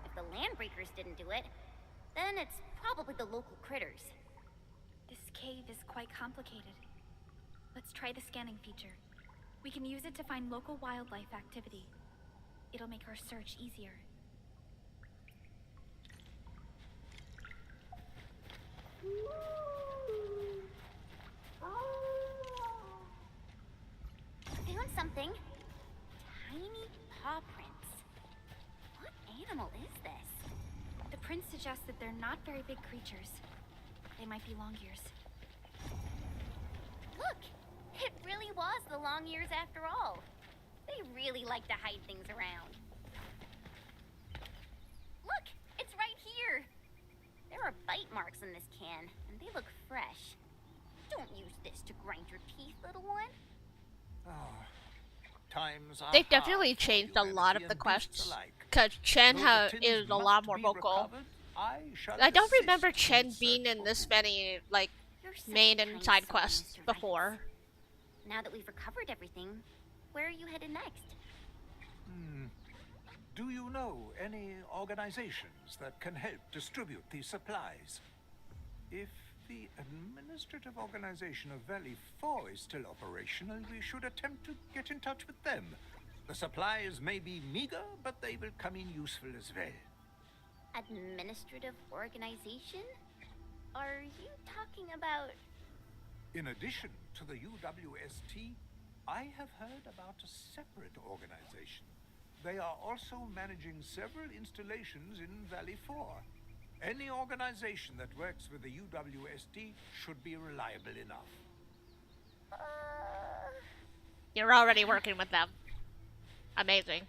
Speaker 2: If the land breakers didn't do it, then it's probably the local critters.
Speaker 9: This cave is quite complicated. Let's try the scanning feature. We can use it to find local wildlife activity. It'll make our search easier.
Speaker 2: Found something. Tiny paw prints. What animal is this?
Speaker 9: The prints suggest that they're not very big creatures. They might be long ears.
Speaker 2: Look! It really was the long ears after all. They really like to hide things around. Look! It's right here! There are bite marks in this can, and they look fresh. Don't use this to grind your teeth, little one.
Speaker 11: Times are
Speaker 1: They've definitely
Speaker 11: hard for
Speaker 1: changed a lot of
Speaker 11: humanity
Speaker 1: the
Speaker 11: and
Speaker 1: quests,
Speaker 11: beasts alike.
Speaker 1: because Chen
Speaker 11: Though the tins
Speaker 1: is a
Speaker 11: must
Speaker 1: lot more
Speaker 11: be
Speaker 1: vocal.
Speaker 11: recovered, shall
Speaker 1: I don't
Speaker 11: assist
Speaker 1: remember
Speaker 11: in
Speaker 1: Chen
Speaker 11: search
Speaker 1: being in
Speaker 11: for
Speaker 1: this
Speaker 11: food.
Speaker 1: many, like,
Speaker 2: You're such
Speaker 1: main
Speaker 2: a
Speaker 1: and
Speaker 2: kind
Speaker 1: side
Speaker 2: soul,
Speaker 1: quests
Speaker 2: Mr.
Speaker 1: before.
Speaker 2: Rice. Now that we've recovered everything, where are you headed next?
Speaker 11: Do you know any organizations that can help distribute these supplies? If the administrative organization of Valley 4 is still operational, we should attempt to get in touch with them. The supplies may be meager, but they will come in useful as well.
Speaker 2: Administrative organization? Are you talking about...
Speaker 11: In addition to the UWST, I have heard about a separate organization. They are also managing several installations in Valley 4. Any organization that works with the UWST should be reliable enough.
Speaker 1: You're already working with them. Amazing.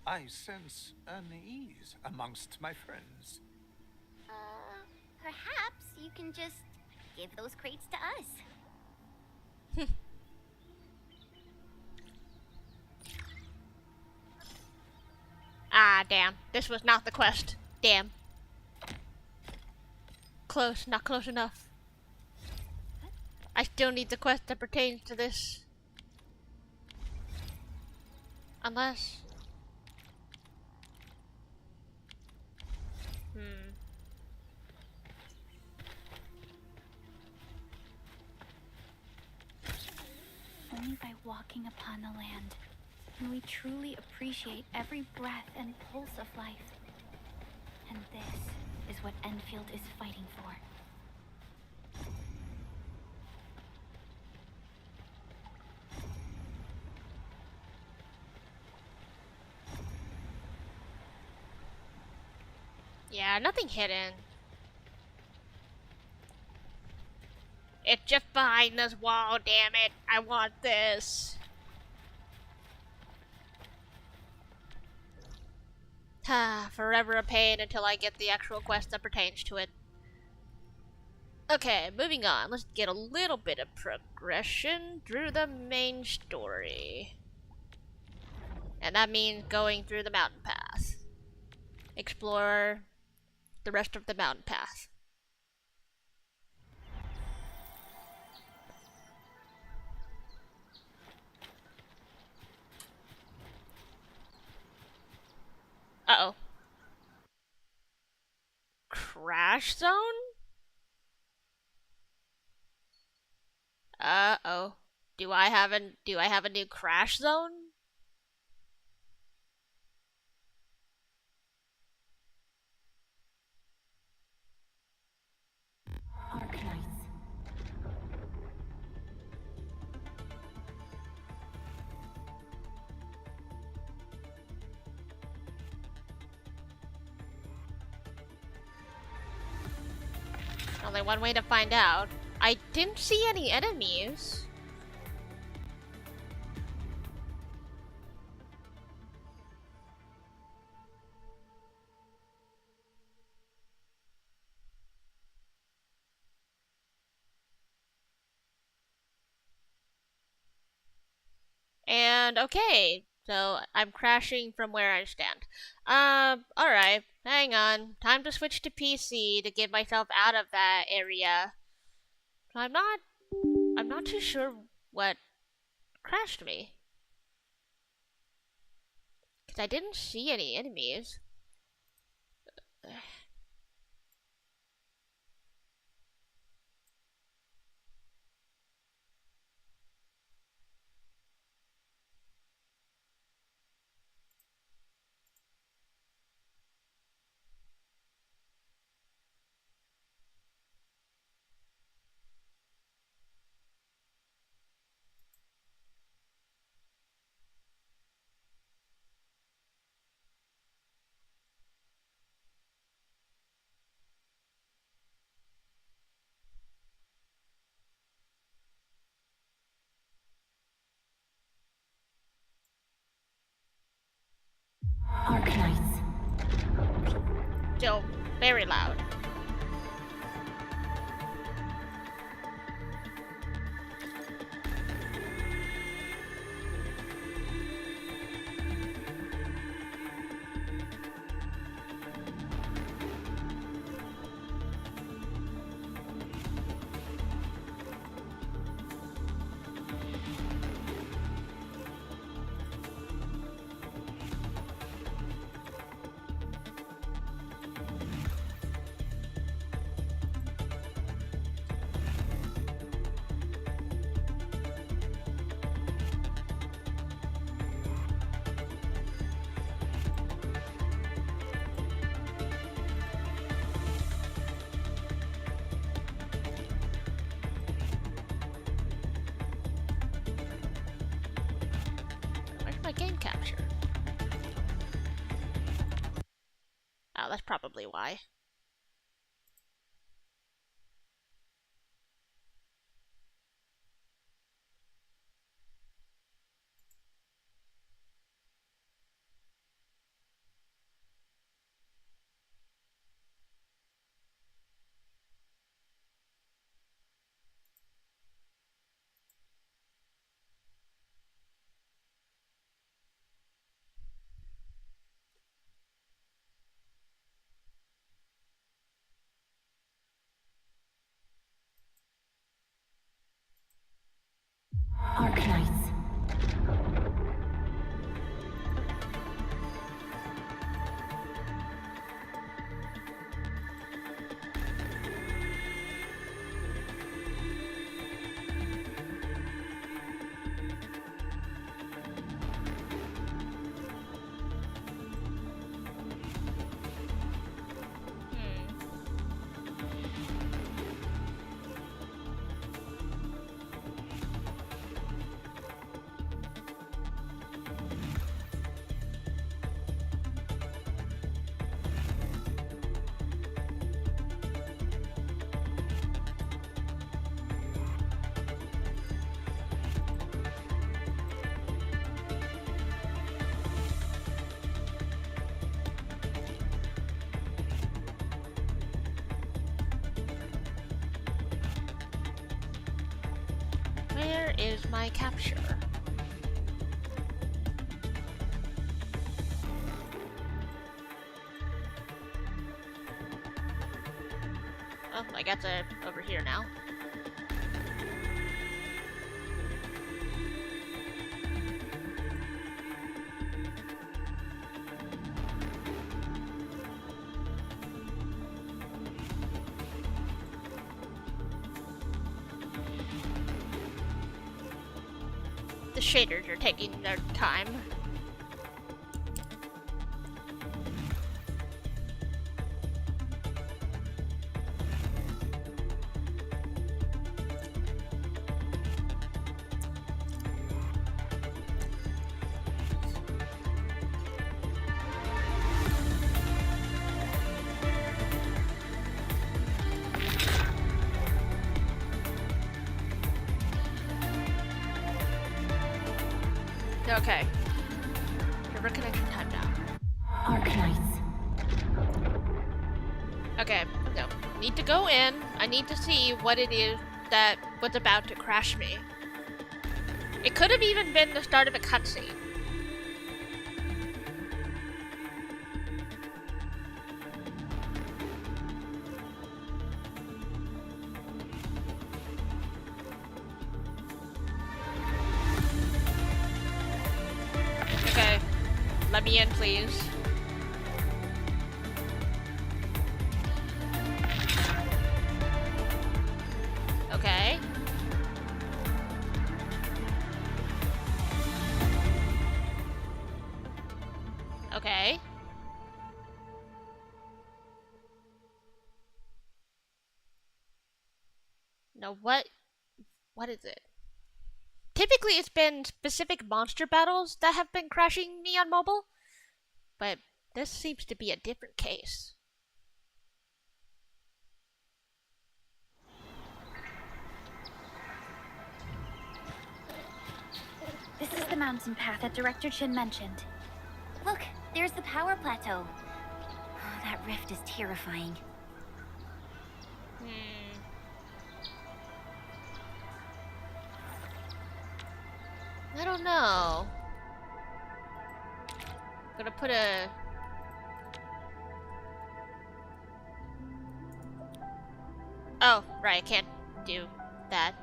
Speaker 11: I sense unease amongst my friends.
Speaker 2: Perhaps you can just give those crates to us.
Speaker 1: Ah, damn. This was not the quest. Damn. Close, not close enough. I still need the quest that pertains to this. Unless...
Speaker 9: Only by walking upon the land can we truly appreciate every breath and pulse of life. And this is what Endfield is fighting for.
Speaker 1: Yeah, nothing hidden. It's just behind this wall, damn it. I want this. Forever a pain until I get the actual quest that pertains to it. Okay, moving on. Let's get a little bit of progression through the main story. And that means going through the mountain path. Explore the rest of the mountain path. Uh-oh. Crash zone? Uh-oh. Do I have a new crash zone?
Speaker 10: Arknights.
Speaker 1: Only one way to find out. I didn't see any enemies. And okay, so I'm crashing from where I stand. Alright, hang on. Time to switch to PC to get myself out of that area. I'm not too sure what crashed me. Because I didn't see any enemies.
Speaker 10: Arknights.
Speaker 1: Still very loud. Where's my game capture? Oh, that's probably why. Where is my capture? Oh, I got it over here now. The shaders are taking their time. Okay. Server connection time now.
Speaker 2: Arknights.
Speaker 1: Okay, so need to go in. I need to see what it is that was about to crash me. It could have even been the start of a cutscene. Okay, let me in, please. Okay. Okay. Now what is it? Typically it's been specific monster battles that have been crashing me on mobile, but this seems to be a different case.
Speaker 9: This is the mountain path that Director Chin mentioned.
Speaker 2: Look, there's the power plateau. Oh, that rift is terrifying.
Speaker 1: I don't know. Gonna put a... Oh, right, I can't do that.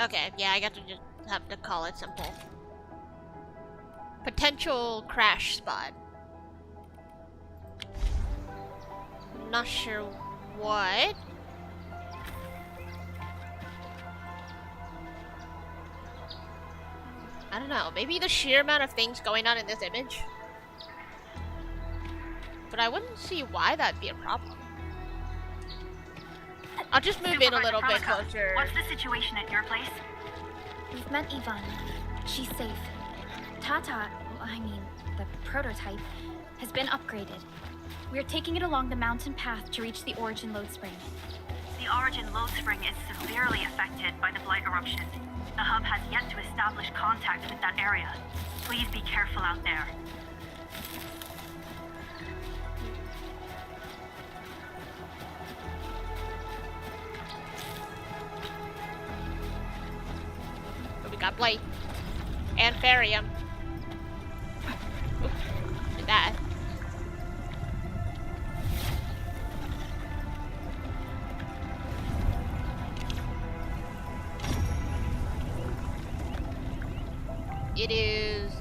Speaker 1: Okay, yeah, I got to just have to call it simple. Potential crash spot. Not sure what. I don't know, maybe the sheer amount of things going on in this image. But I wouldn't see why that'd be a problem. I'll just move in a little bit closer.
Speaker 6: What's the situation at your place?
Speaker 9: We've met Yvonne. She's safe. Tata, I mean, the prototype, has been upgraded. We're taking it along the mountain path to reach the Origin Lode Spring.
Speaker 6: The Origin Lode Spring is severely affected by the Blight eruption. The hub has yet to establish contact with that area. Please be careful out there.
Speaker 1: Got Blight and Farium. Did that. It is,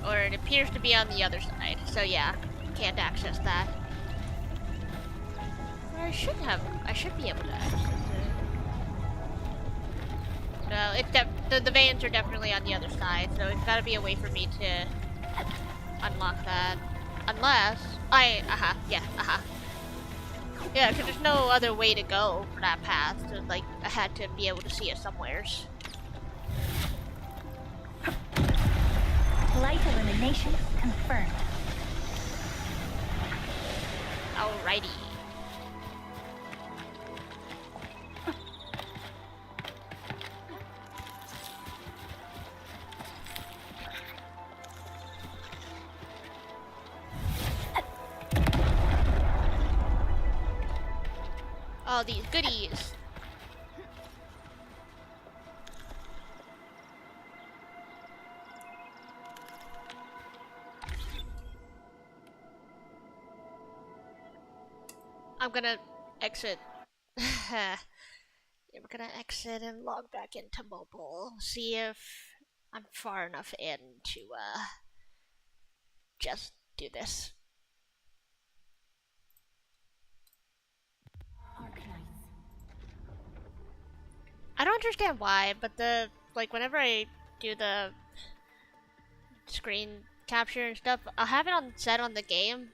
Speaker 1: or it appears to be on the other side. So yeah, can't access that. Or I should be able to access it. No, the vans are definitely on the other side, so it's gotta be a way for me to unlock that. Unless yeah, because there's no other way to go for that path, so like I had to be able to see it somewheres.
Speaker 2: Light elimination confirmed.
Speaker 1: Alrighty. All these goodies. I'm gonna exit. Yeah, we're gonna exit and log back into mobile. See if I'm far enough in to just do this.
Speaker 2: Arknights.
Speaker 1: I don't understand why, but whenever I do the screen capture and stuff, I'll have it set on the game,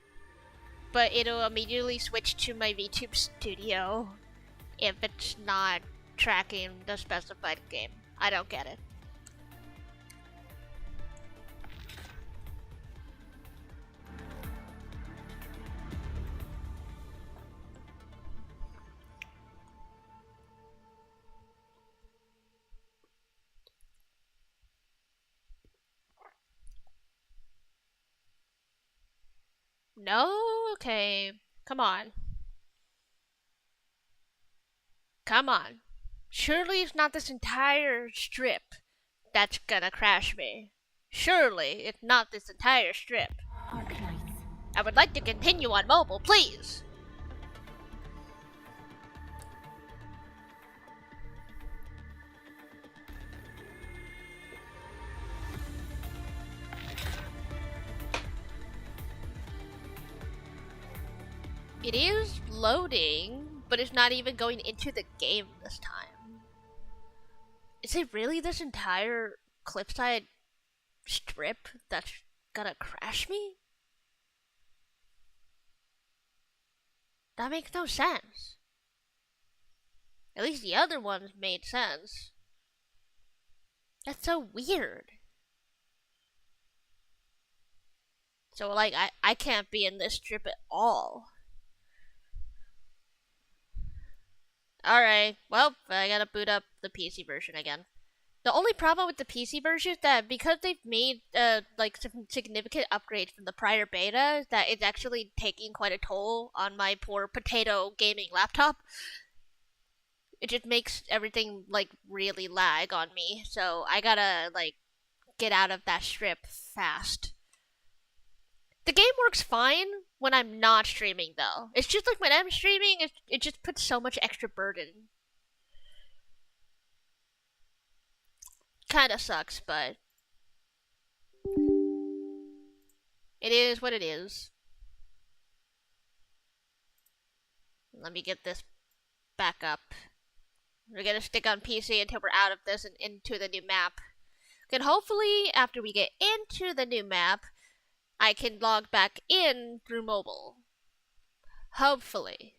Speaker 1: but it'll immediately switch to my VTube Studio if it's not tracking the specified game. I don't get it. No? Okay. Come on. Come on. Surely it's not this entire strip that's gonna crash me. Surely it's not this entire strip.
Speaker 2: Arknights.
Speaker 1: I would like to continue on mobile, please. It is loading, but it's not even going into the game this time. Is it really this entire cliffside strip that's gonna crash me? That makes no sense. At least the other ones made sense. That's so weird. So like I can't be in this strip at all. Alright, well, I gotta boot up the PC version again. The only problem with the PC version is that because they've made some significant upgrades from the prior beta, that it's actually taking quite a toll on my poor potato gaming laptop. It just makes everything really lag on me, so I gotta get out of that strip fast. The game works fine when I'm not streaming, though. It's just when I'm streaming, it just puts so much extra burden. Kinda sucks, but it is what it is. Let me get this back up. We're gonna stick on PC until we're out of this and into the new map. And hopefully, after we get into the new map, I can log back in through mobile. Hopefully.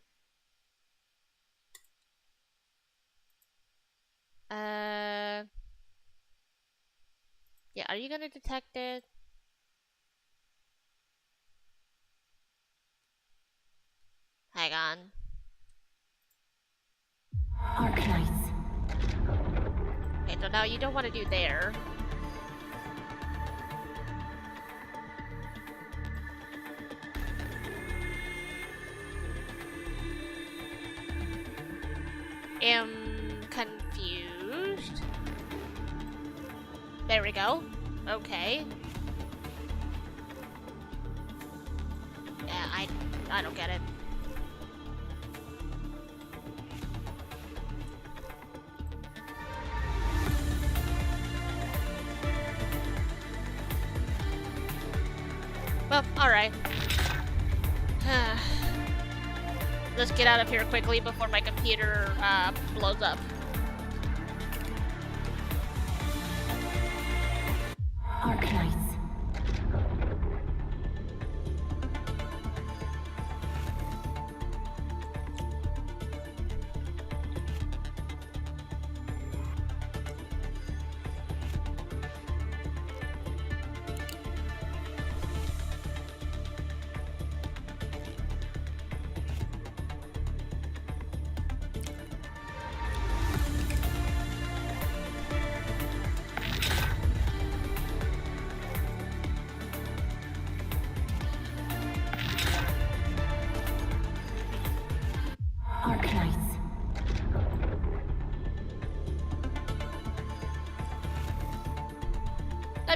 Speaker 1: Yeah, are you gonna detect it? Hang on.
Speaker 2: Arknights.
Speaker 1: Okay, so now you don't want to do there. Am confused. There we go. Okay. Yeah, I don't get it. Well, alright. Let's get out of here quickly before my computer blows up.
Speaker 2: Arknights.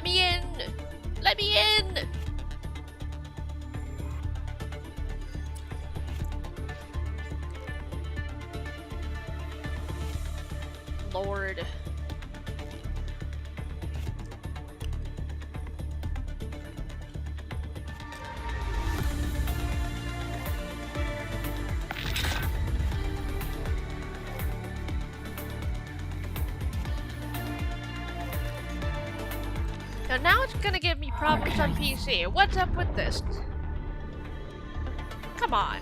Speaker 1: me in! Let me in! Lord. Now it's gonna give me problems on PC. What's up with this? Come on.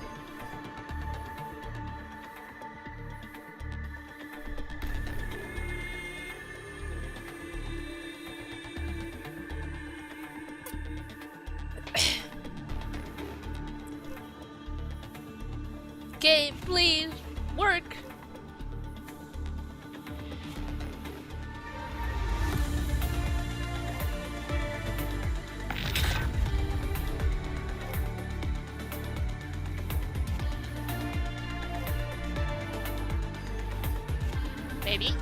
Speaker 1: Game, please, work. Maybe.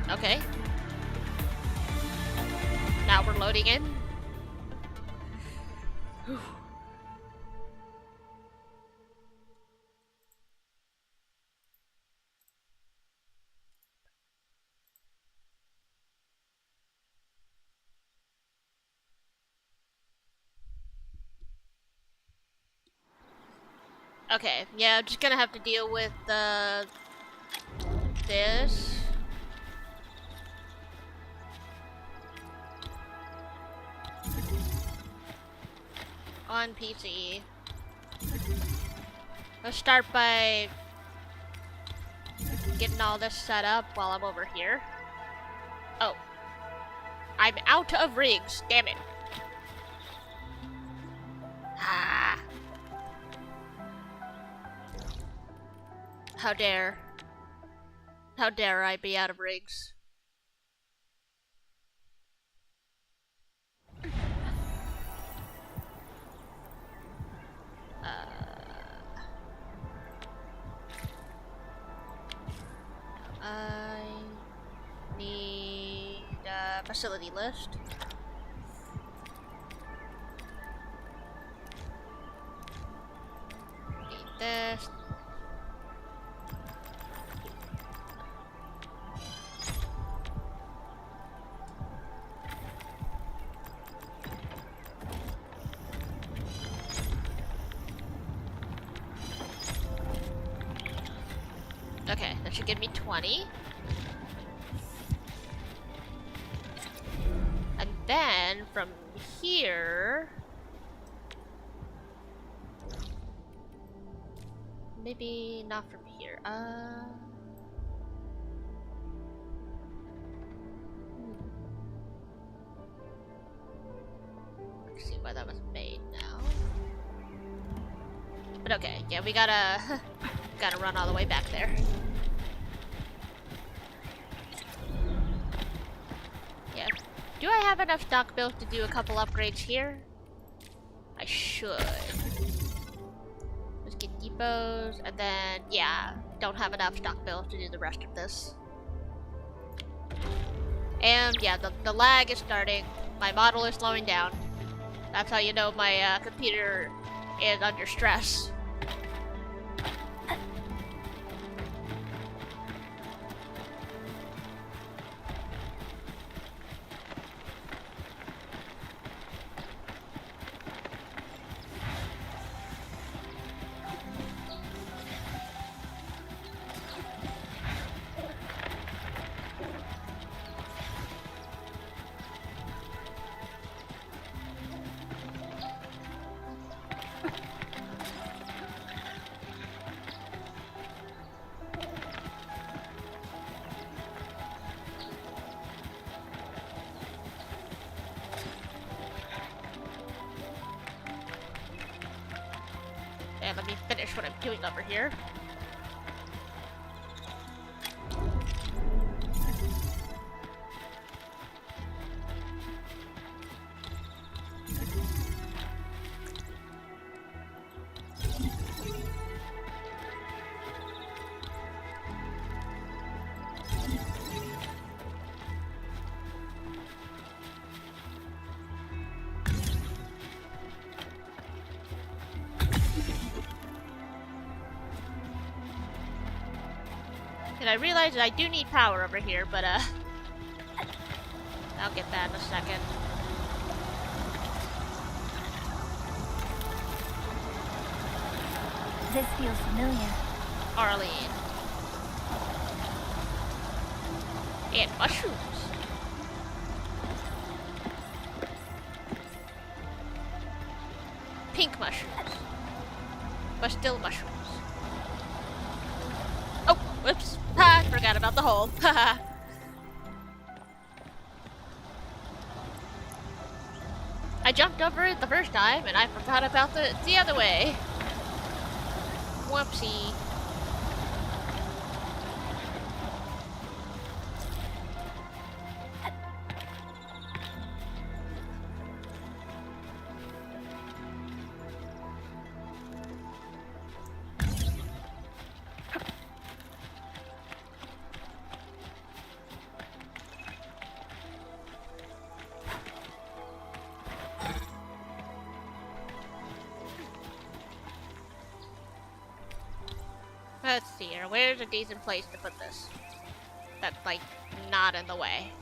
Speaker 1: Okay. Now we're loading in. Whew. Okay, yeah, I'm just gonna have to deal with this. On PC. Let's start by getting all this set up while I'm over here. Oh. I'm out of rigs, damn it. Ah. How dare. How dare I be out of rigs? I need a facility list. Need this. Okay, that should give me 20. And then from here, maybe not from here. Let's see why that was made now. But okay, yeah, we gotta gotta run all the way back there. Yeah. Do I have enough stock built to do a couple upgrades here? I should. Let's get depots, and then, yeah, don't have enough stock built to do the rest of this. And, yeah, the lag is starting. My model is slowing down. That's how you know my computer is under stress. And let me finish what I'm doing over here. And I realize that I do need power over here, but I'll get that in a second.
Speaker 2: This feels familiar.
Speaker 1: Arlene. And mushrooms. Pink mushrooms. But still mushrooms. Oh, whoops. Ha, forgot about the hole. Haha. I jumped over it the first time and I forgot about the other way. Whoopsie. Let's see here. Where's a decent place to put this? That's like not in the way.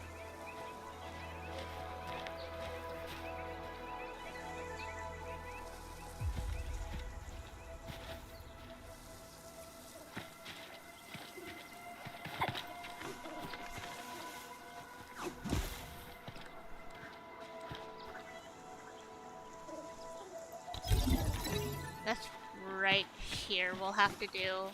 Speaker 1: That's right here. We'll have to do.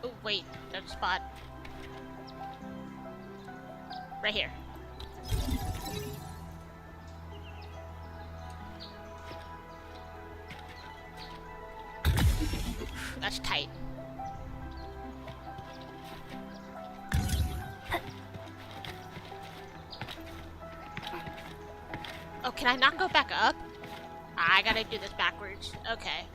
Speaker 1: Oh, wait, that spot. Right here. That's tight. Oh, can I not go back up? I gotta do this backwards. Okay.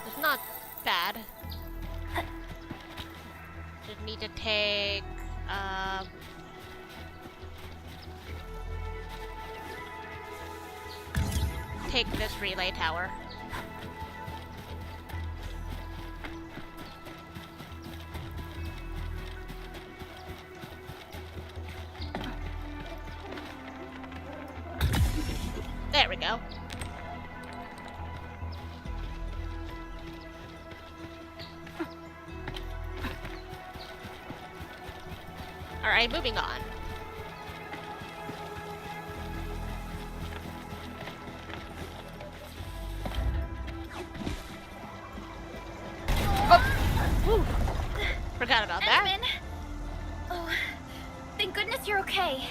Speaker 1: It's not bad. Just need to take, take this relay tower. There we go. Alright, moving on. Oh! Whew. Forgot about that.
Speaker 2: Edmund! Oh, thank goodness you're okay.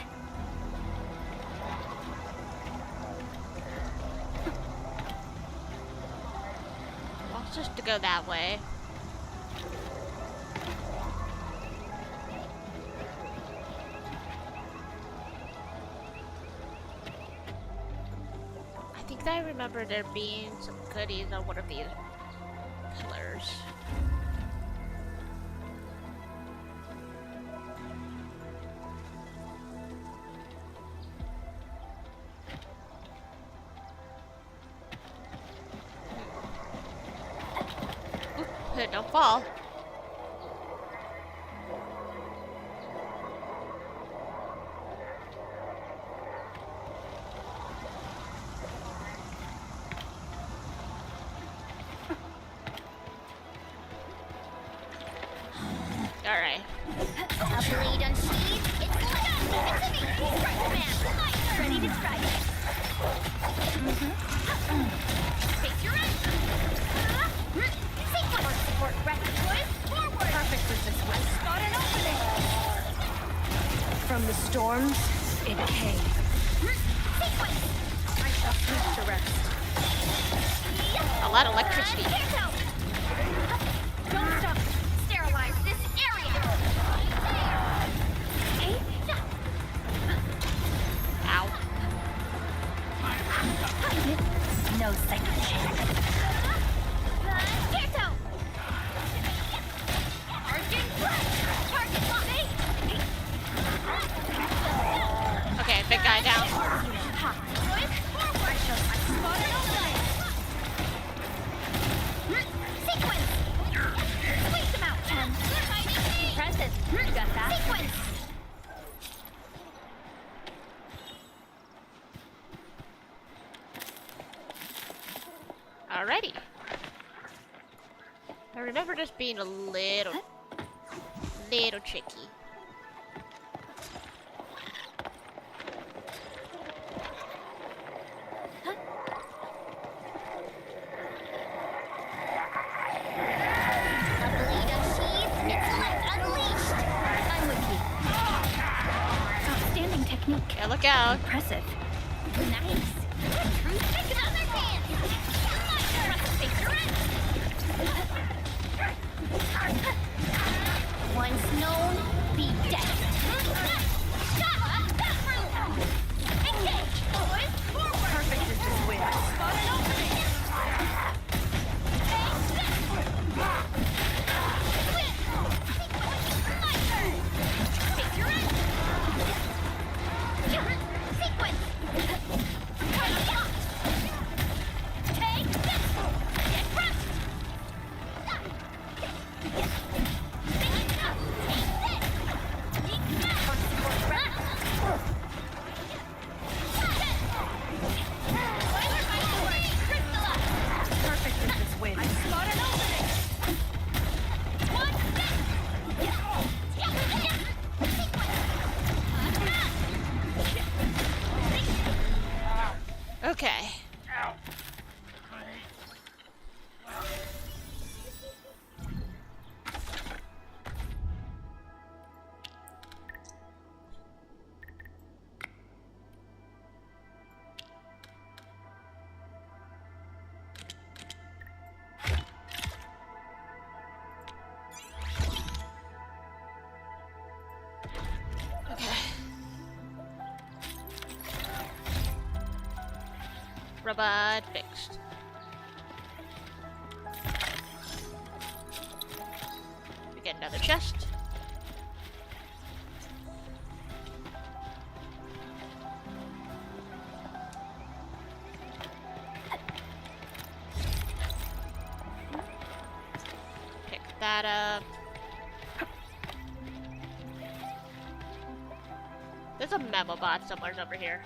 Speaker 1: Wants us to go that way. I think I remember there being some goodies on one of these pillars. Oop, don't fall. Alright.
Speaker 2: A blade unsheathed. It's me. Strike command. Ready to strike. Face your end. Sequence. Support rapid choice. Forward. Perfect resistance. Spot an opening.
Speaker 10: From the storms, it came.
Speaker 2: Sequence.
Speaker 10: I shall sleep to rest.
Speaker 1: A lot of electricity.
Speaker 2: Don't stop. Sterilize this area.
Speaker 1: Ow.
Speaker 2: No second chance. Tierto. Argent Flash. Target lock.
Speaker 1: Okay, big guy down.
Speaker 2: Sequence. Squeeze them out. Impressive. You got that. Sequence.
Speaker 1: Alrighty. I remember this being a little tricky.
Speaker 10: Outstanding technique.
Speaker 1: Yeah, look out.
Speaker 10: Impressive.
Speaker 2: Nice. Truth take another dance. Once known, be dead. Engage. Forward.
Speaker 10: Perfect as this wind.
Speaker 2: Spot an opening. Face your end. Sequence. Take this. Get crushed.
Speaker 10: Perfect as this wind.
Speaker 2: I spot an opening. One.
Speaker 1: Okay. Robot fixed. We get another chest. Pick that up. There's a memo bot somewhere over here.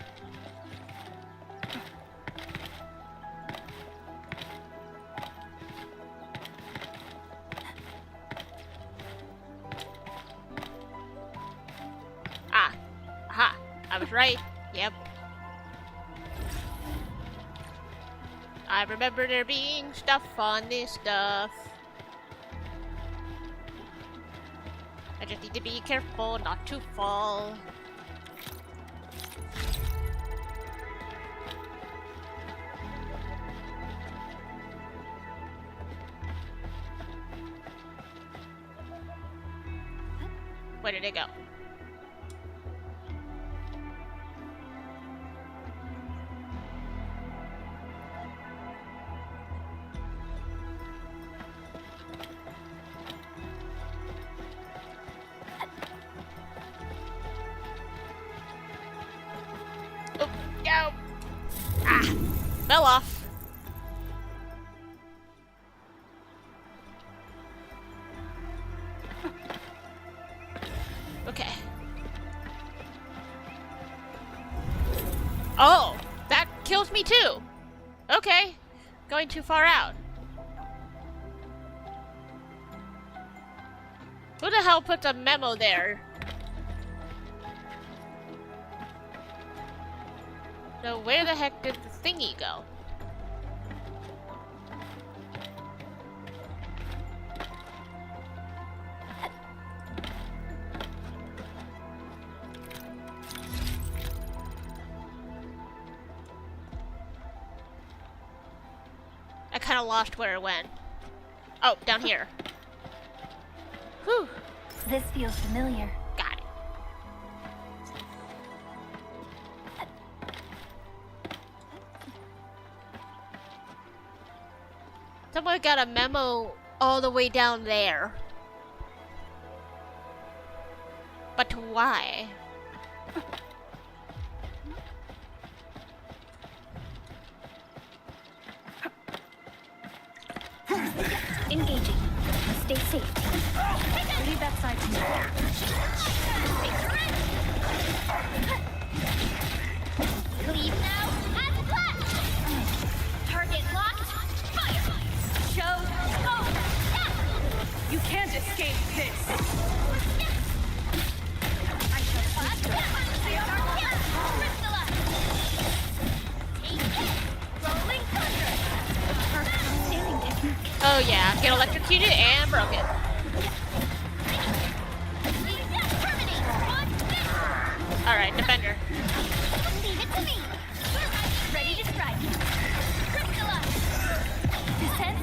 Speaker 1: I was right. Yep. I remember there being stuff on this stuff. I just need to be careful not to fall. Where did it go? Fell off. Okay. Oh, that kills me too. Okay. Going too far out. Who the hell puts a memo there? So where the heck did the thingy go? I kind of lost where it went. Oh, down here. Whew.
Speaker 2: This feels familiar.
Speaker 1: Got it. Someone got a memo all the way down there. But why?
Speaker 2: Engaging. Stay safe. Leave that side to me. Leave now. At left. Target locked. Fire. Show. Go.
Speaker 10: You can't escape this.
Speaker 2: I shall keep Rolling thunder. Perfect standing technique.
Speaker 1: Oh yeah, get electrocuted and broken. Alright, defender.
Speaker 2: Leave it to me. Ready to strike. Crystallize. Descent.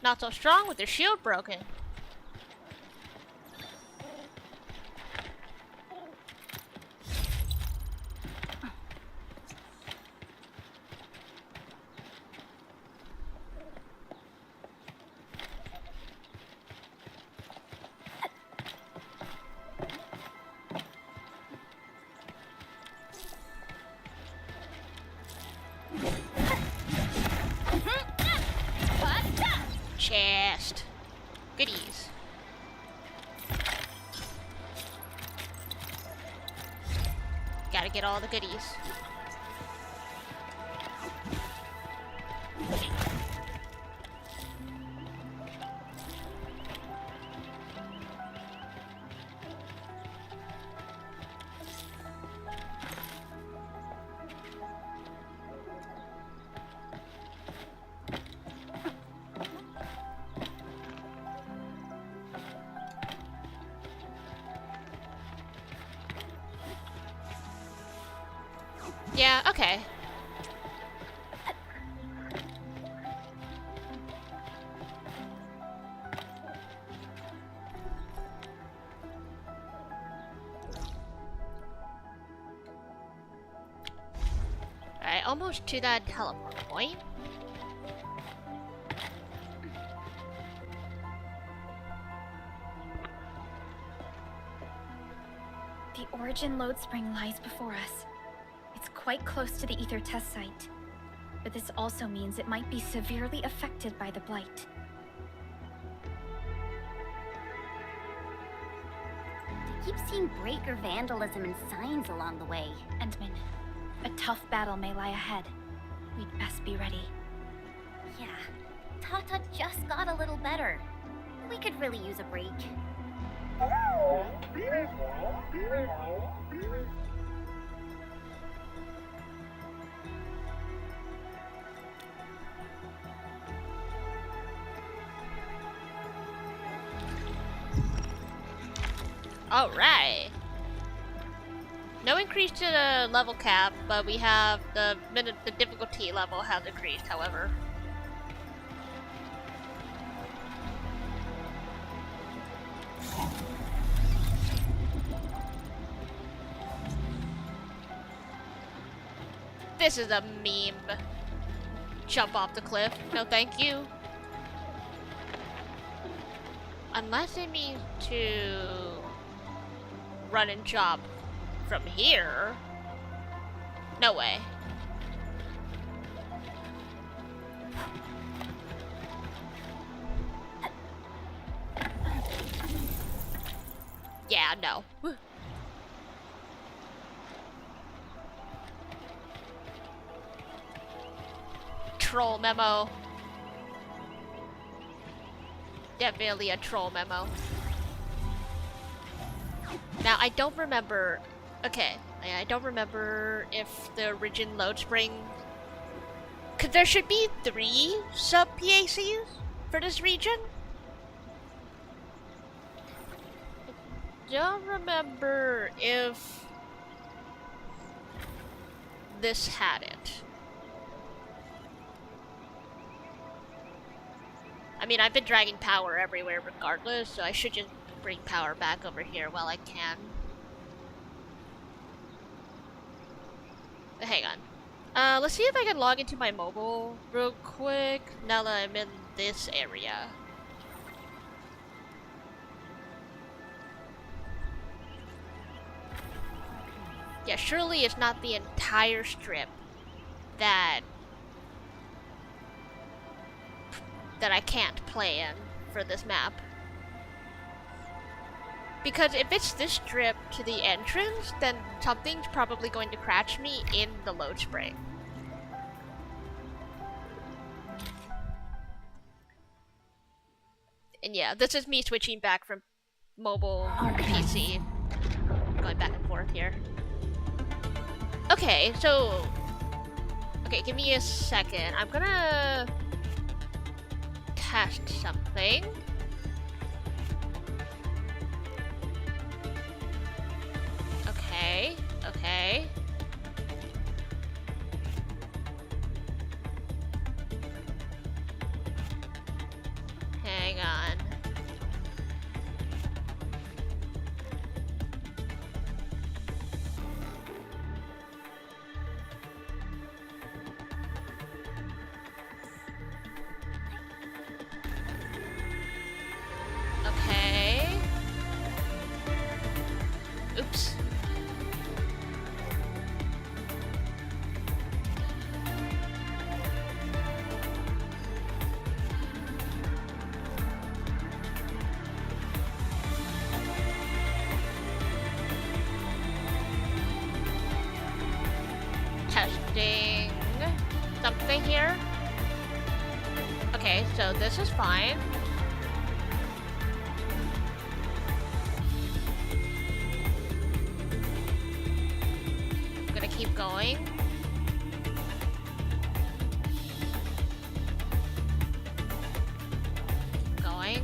Speaker 1: Not so strong with their shield broken. Chest. Goodies. Gotta get all the goodies. Yeah, okay. Alright, almost to that teleport point.
Speaker 5: The Origin load spring lies before us. It's quite close to the Ether test site. But this also means it might be severely affected by the Blight.
Speaker 2: I keep seeing breaker vandalism and signs along the way.
Speaker 5: Endman, a tough battle may lie ahead. We'd best be ready.
Speaker 2: Yeah, Tata just got a little better. We could really use a break.
Speaker 1: Alright. No increase to the level cap, but we have the difficulty level has increased, however. This is a meme. Jump off the cliff. No thank you. Unless it means to run and jump from here. No way. Yeah, no. troll memo. Definitely a troll memo. Now, I don't remember... Okay, I don't remember if the origin load spring... Cause there should be 3 sub-PACs for this region? I don't remember if this had it. I mean, I've been dragging power everywhere regardless, so I should just bring power back over here while I can. Hang on. Let's see if I can log into my mobile real quick now that I'm in this area. Yeah, surely it's not the entire strip that I can't play in for this map. Because if it's this strip to the entrance, then something's probably going to crash me in the load spring. And yeah, this is me switching back from mobile PC. Going back and forth here. Okay, so... Okay, give me a second. I'm gonna... test something. Okay, okay. Hang on. Okay. Oops. Testing something here. Okay, so this is fine. I'm gonna keep going. Going.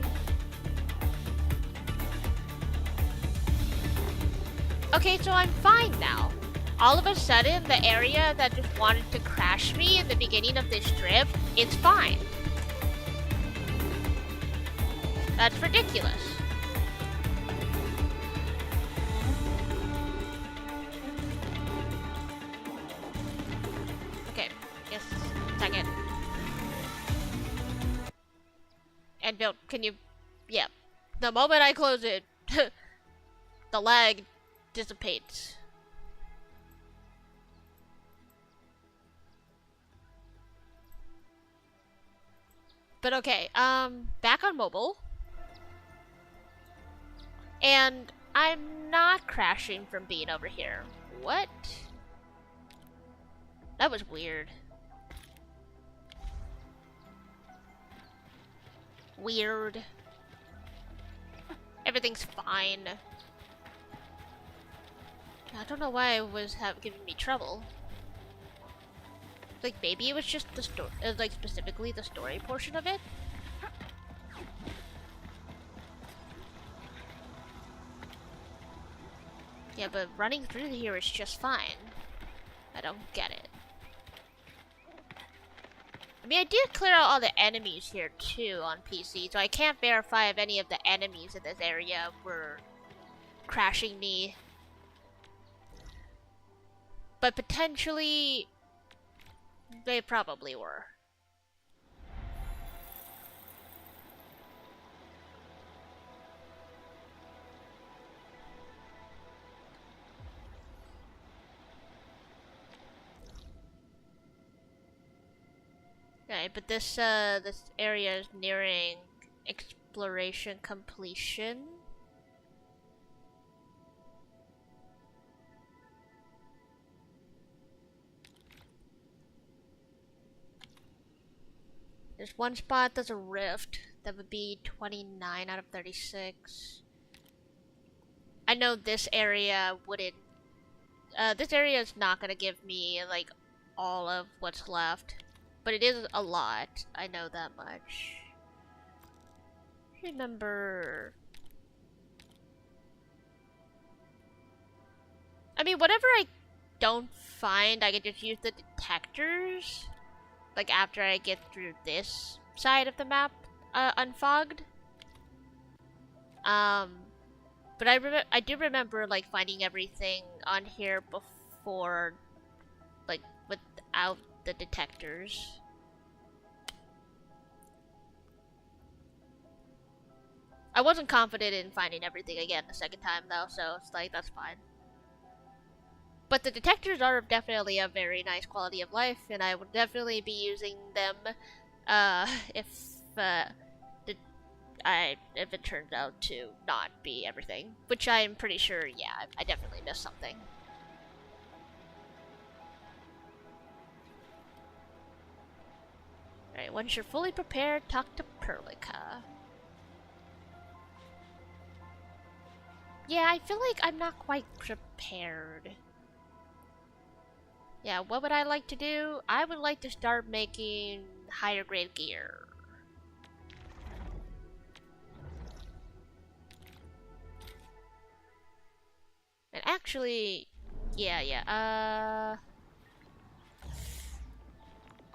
Speaker 1: Okay, so I'm fine now. All of a sudden, the area that just wanted to crash me in the beginning of this trip, it's fine. That's ridiculous. Okay, just a second. Endfield, can you... Yeah. The moment I close it, the lag dissipates. But okay, back on mobile. And I'm not crashing from being over here. What? That was weird. Weird. Everything's fine. I don't know why it was giving me trouble. Like, maybe it was just the story, like, specifically the story portion of it? Yeah, but running through here is just fine. I don't get it. I mean, I did clear out all the enemies here, too, on PC, so I can't verify if any of the enemies in this area were crashing me. But potentially... they probably were. Okay, but this area is nearing exploration completion. There's one spot that's a rift. That would be 29 out of 36. I know this area wouldn't... this area is not gonna give me, like, all of what's left. But it is a lot. I know that much. Remember... I mean, whatever I don't find, I can just use the detectors. Like, after I get through this side of the map, unfogged. But I do remember, like, finding everything on here before, like, without the detectors. I wasn't confident in finding everything again the second time, though, so it's like, that's fine. But the detectors are definitely a very nice quality of life, and I would definitely be using them if it turns out to not be everything. Which I'm pretty sure, yeah, I definitely missed something. Alright, once you're fully prepared, talk to Perlica. Yeah, I feel like I'm not quite prepared. Yeah, what would I like to do? I would like to start making higher grade gear. And actually, yeah.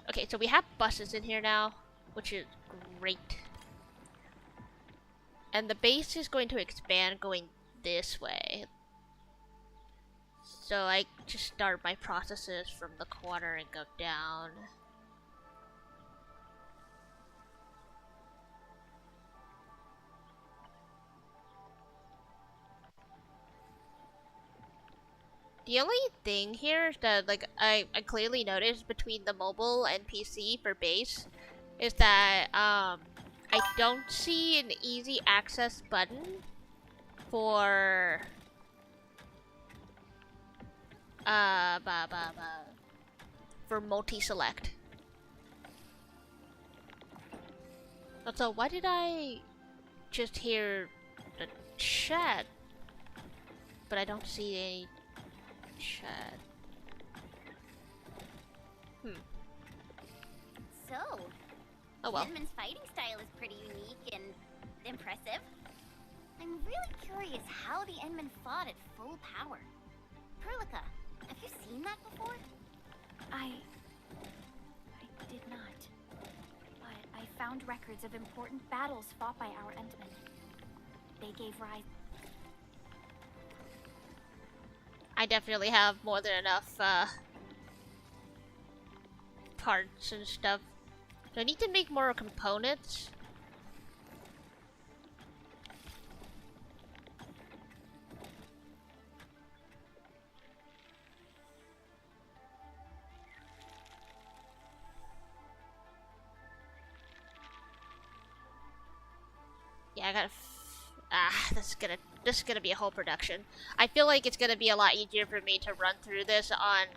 Speaker 1: Okay, so we have buses in here now, which is great. And the base is going to expand going this way. So I just start my processes from the corner and go down. The only thing here that, like, I clearly noticed between the mobile and PC for base is that I don't see an easy access button for for multi-select. So why did I just hear the chat, but I don't see any chat?
Speaker 2: So,
Speaker 1: oh well.
Speaker 2: Inman's fighting style is pretty unique and impressive. I'm really curious how the Endmen fought at full power. Perlica, have you seen that before?
Speaker 5: I did not. But I found records of important battles fought by our Endmen. They gave rise...
Speaker 1: I definitely have more than enough parts and stuff. Do I need to make more components? Yeah, I gotta. This is gonna be a whole production. I feel like it's gonna be a lot easier for me to run through this on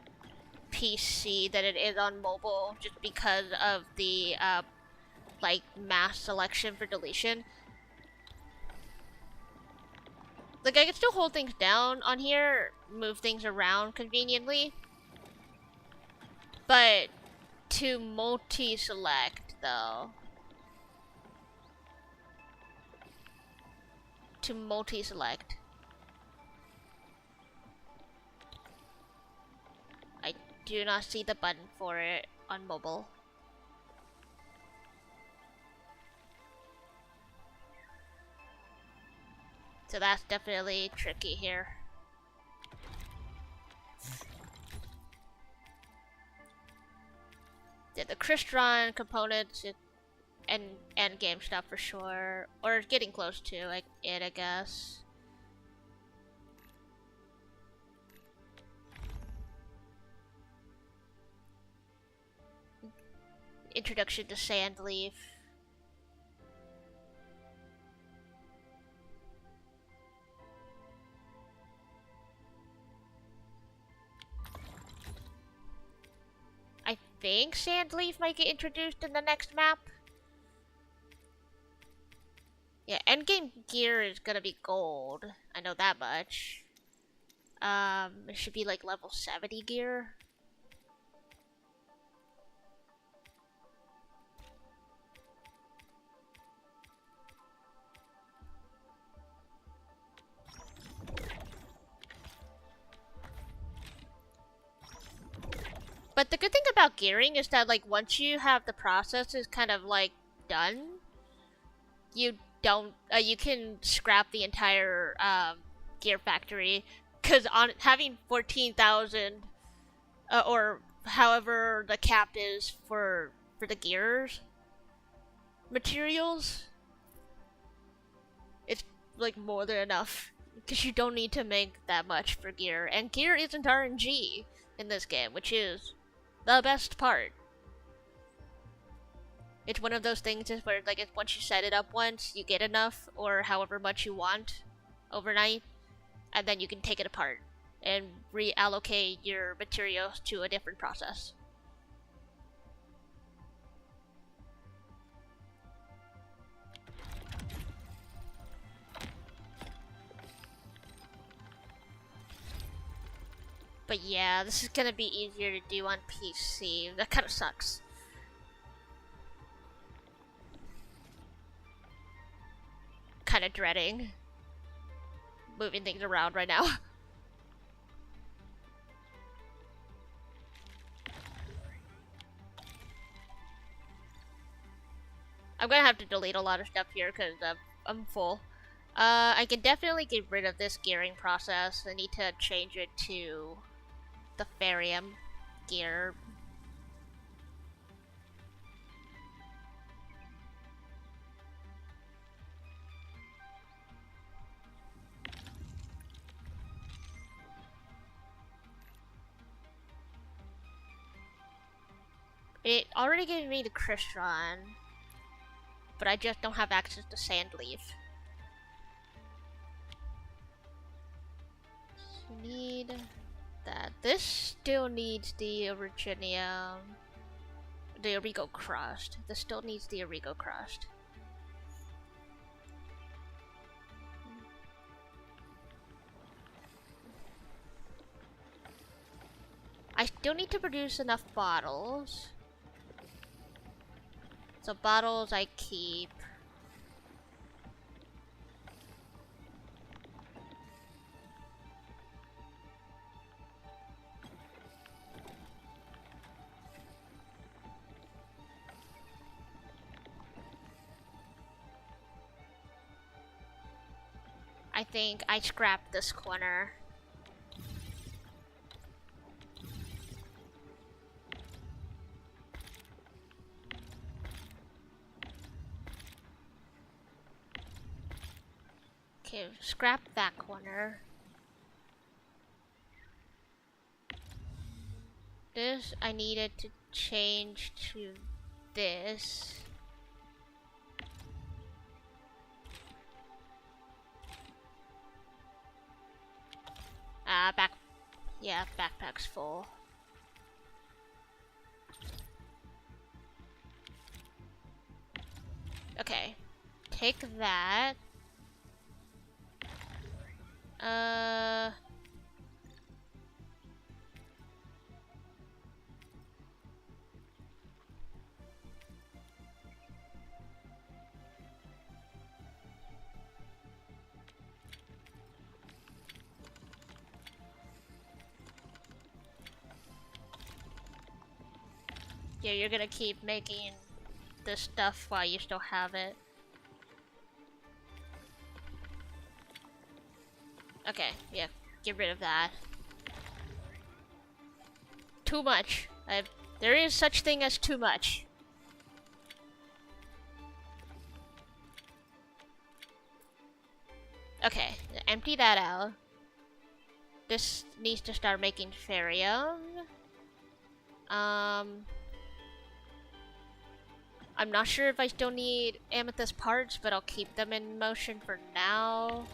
Speaker 1: PC than it is on mobile, just because of the like mass selection for deletion. Like, I can still hold things down on here, move things around conveniently, but to multi-select though. To multi-select, I do not see the button for it on mobile. So that's definitely tricky here. Yeah, the Crystron components and endgame stuff for sure, or getting close to like it, I guess. Introduction to Sandleaf. I think Sandleaf might get introduced in the next map. Yeah, endgame gear is gonna be gold. I know that much. It should be like level 70 gear. But the good thing about gearing is that, like, once you have the processes kind of like done, you don't you can scrap the entire gear factory, because on having 14,000 or however the cap is for the gears materials, it's like more than enough, because you don't need to make that much for gear, and gear isn't RNG in this game, which is the best part. It's one of those things where, like, once you set it up once, you get enough or however much you want overnight, and then you can take it apart and reallocate your materials to a different process. But yeah, this is gonna be easier to do on PC. That kind of sucks. Kind of dreading moving things around right now. I'm gonna have to delete a lot of stuff here because I'm full. I can definitely get rid of this gearing process. I need to change it to the Farium gear. It already gave me the Crystron, but I just don't have access to Sandleaf. So need that. This still needs the Originium, the Origo Crust. This still needs the Origo Crust. I still need to produce enough bottles. So bottles I keep. I think I scrapped this corner. Okay, scrap that corner. This I needed to change to this. Yeah, backpack's full. Okay, take that. Yeah, you're gonna keep making this stuff while you still have it. Okay, yeah, get rid of that. Too much. There is such thing as too much. Okay, empty that out. This needs to start making Farium. I'm not sure if I still need amethyst parts, but I'll keep them in motion for now.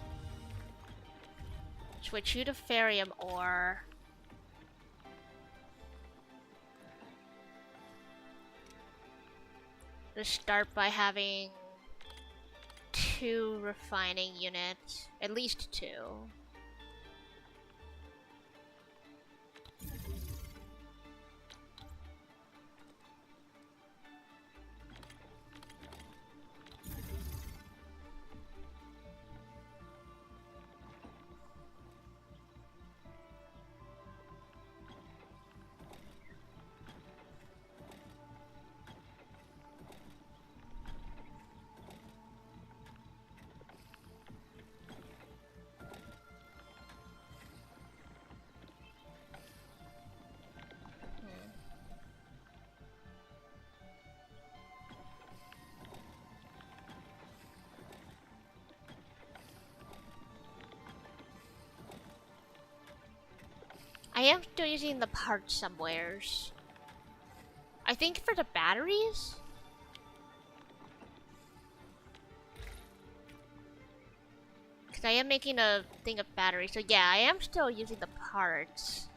Speaker 1: Switch you to Farium ore. Just start by having 2 refining units. At least 2. I am still using the parts somewheres. I think for the batteries? Because I am making a thing of batteries, so yeah, I am still using the parts.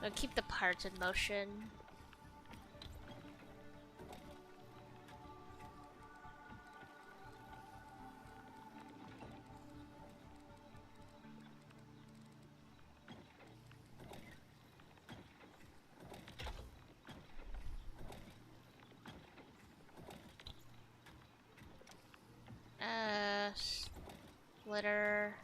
Speaker 1: I'll keep the parts in motion. Splitter.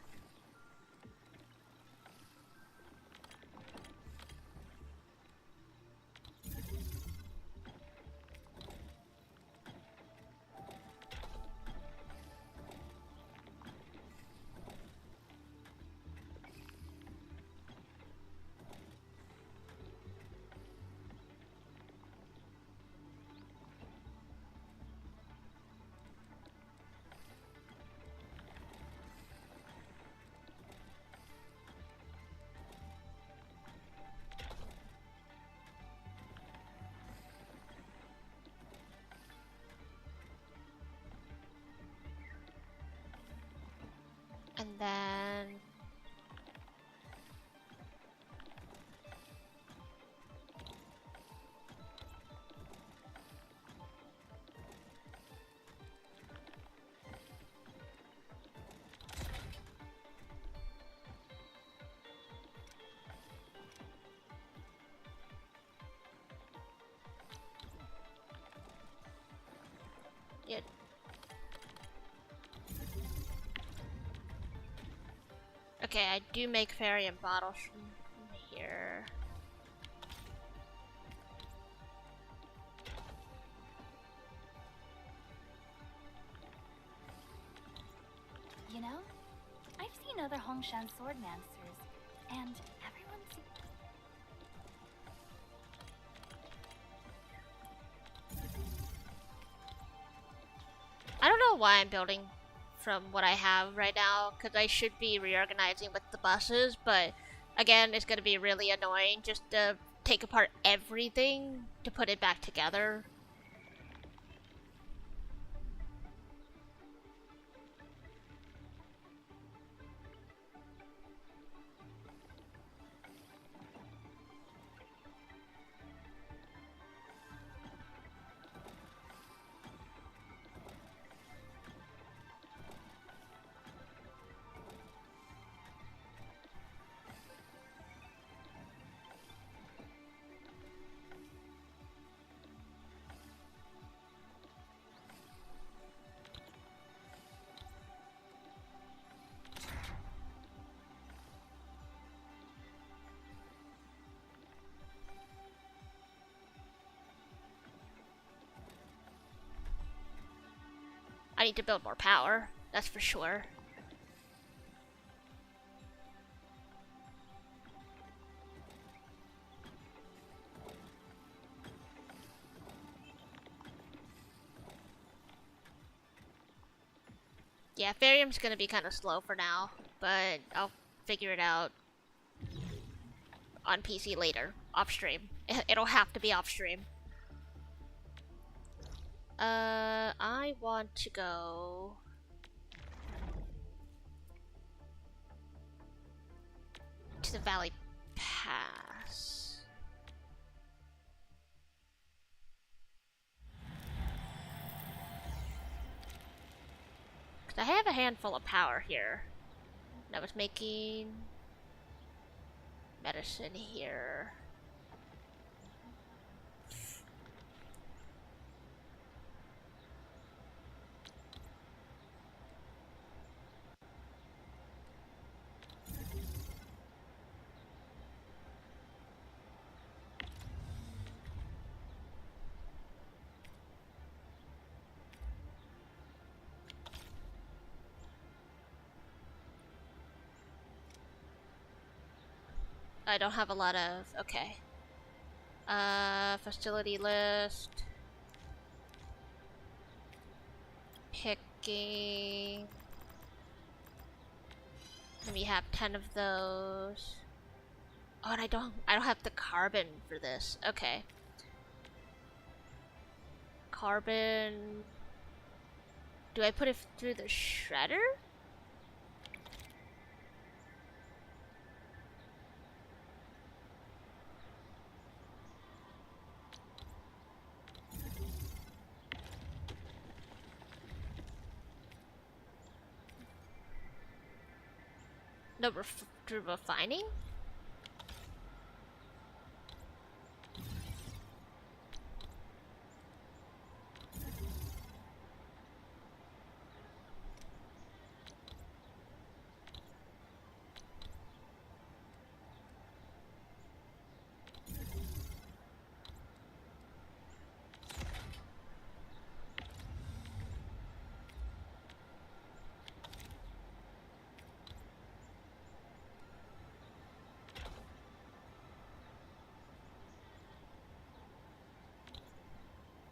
Speaker 1: And then it. Okay, I do make Farium bottles from here.
Speaker 5: You know, I've seen other Hongshan swordmancers, and everyone seems...
Speaker 1: I don't know why I'm building from what I have right now, because I should be reorganizing with the buses, but again, it's going to be really annoying just to take apart everything to put it back together. I need to build more power, that's for sure. Yeah, Farium's gonna be kind of slow for now, but I'll figure it out on PC later, off stream. It'll have to be off stream. I want to go to the Valley Pass. So I have a handful of power here. And I was making medicine here. I don't have a lot of, okay. Facility list. Picking. Let me have 10 of those. Oh, and I don't have the carbon for this. Okay. Carbon. Do I put it through the shredder? No, through refining?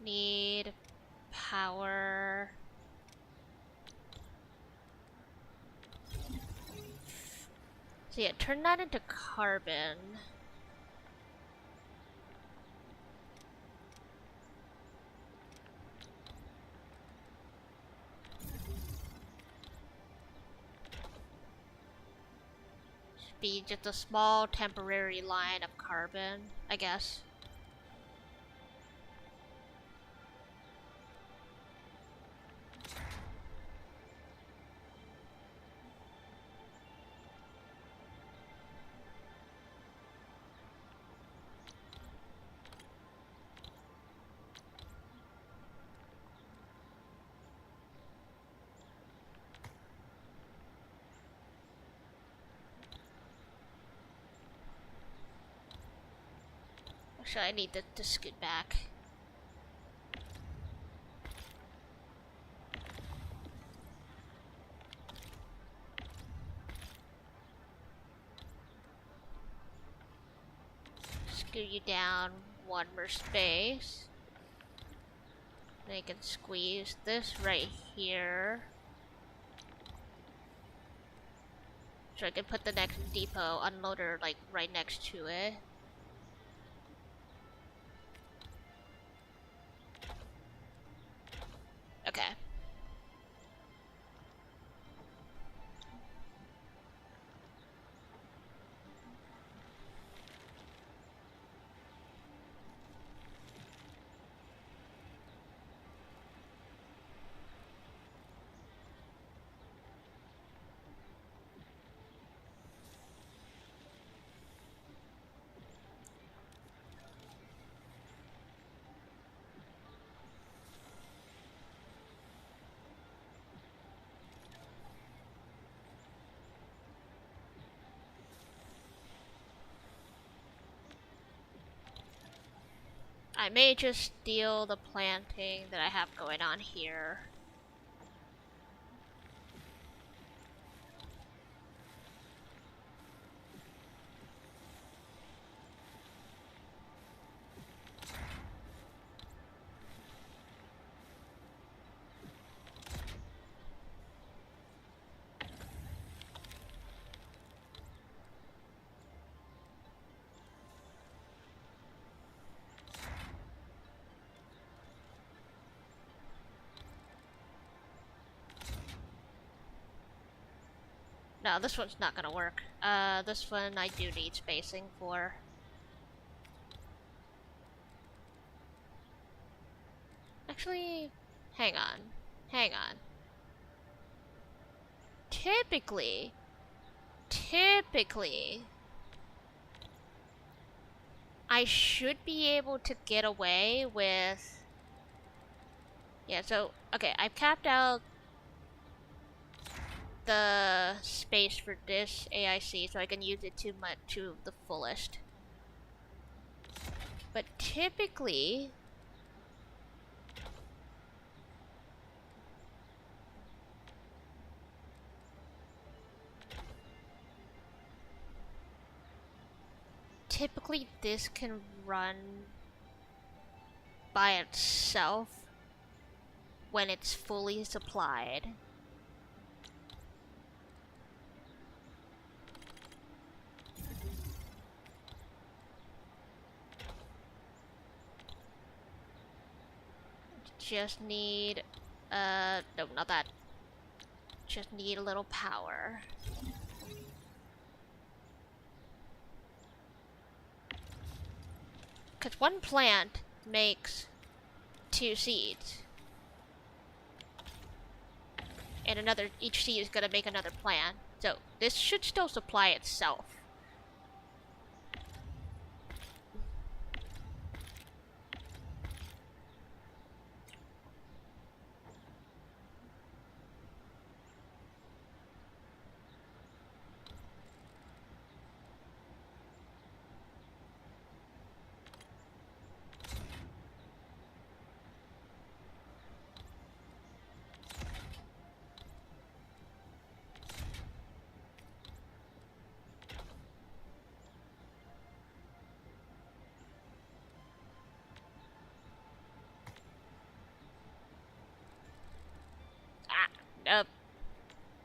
Speaker 1: Need power. So yeah, turn that into carbon. Should be just a small temporary line of carbon, I guess. Actually, I need to scoot back. Scoot you down one more space. Then I can squeeze this right here. So I can put the next depot unloader like right next to it. Okay. I may just steal the planting that I have going on here. No, this one's not gonna work. This one I do need spacing for. Actually, hang on. Hang on. typically, I should be able to get away with... Yeah, so, okay, I've capped out the space for this AIC so I can use it to the fullest. But typically... Typically this can run by itself when it's fully supplied. Just need, no, not that. Just need a little power. Because one plant makes 2 seeds. And each seed is gonna make another plant. So this should still supply itself. Nope.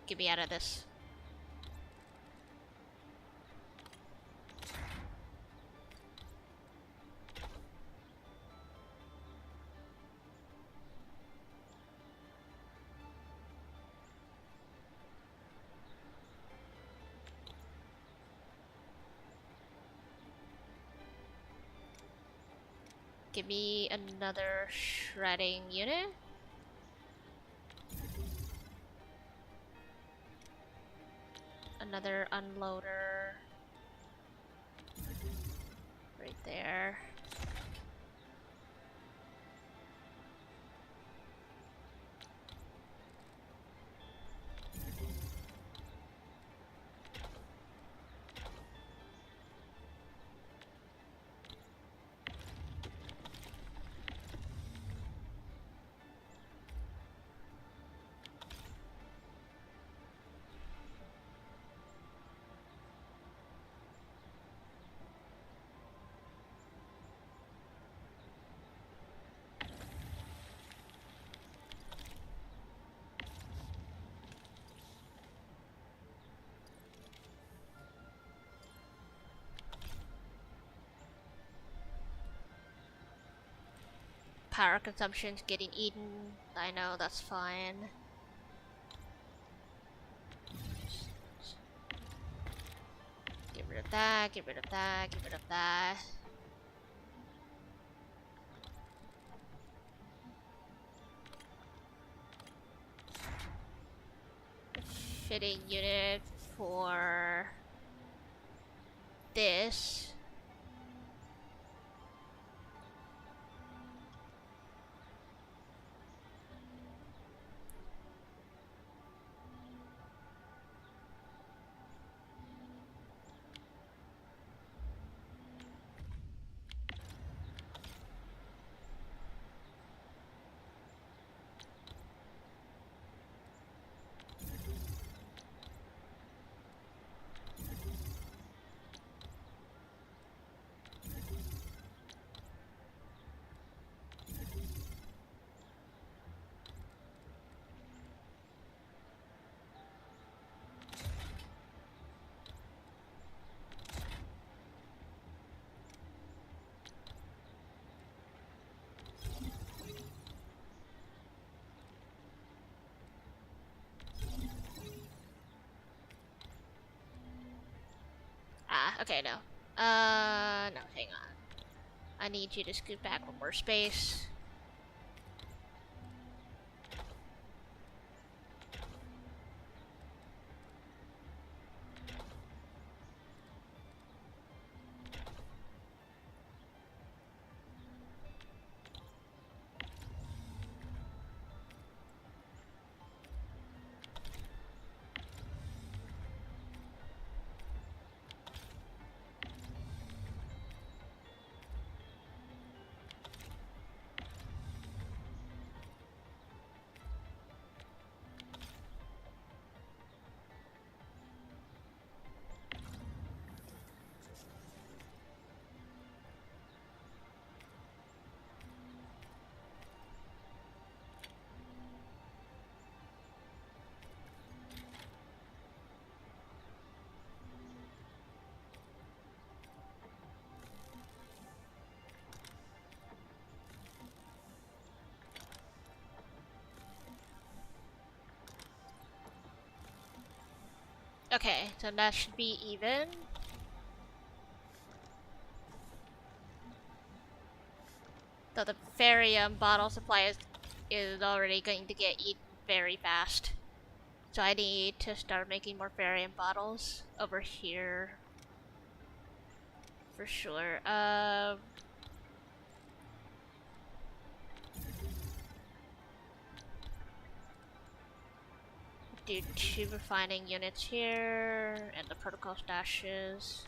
Speaker 1: Get me out of this. Give me another shredding unit. Another unloader right there. Power consumption's getting eaten. I know, that's fine. Get rid of that, get rid of that, get rid of that. Fitting unit for this. Okay, no. No, hang on. I need you to scoot back one more space. Okay, so that should be even. Though the Farium bottle supply is already going to get eaten very fast. So I need to start making more Farium bottles over here. For sure. Do 2 refining units here, and the protocol stashes.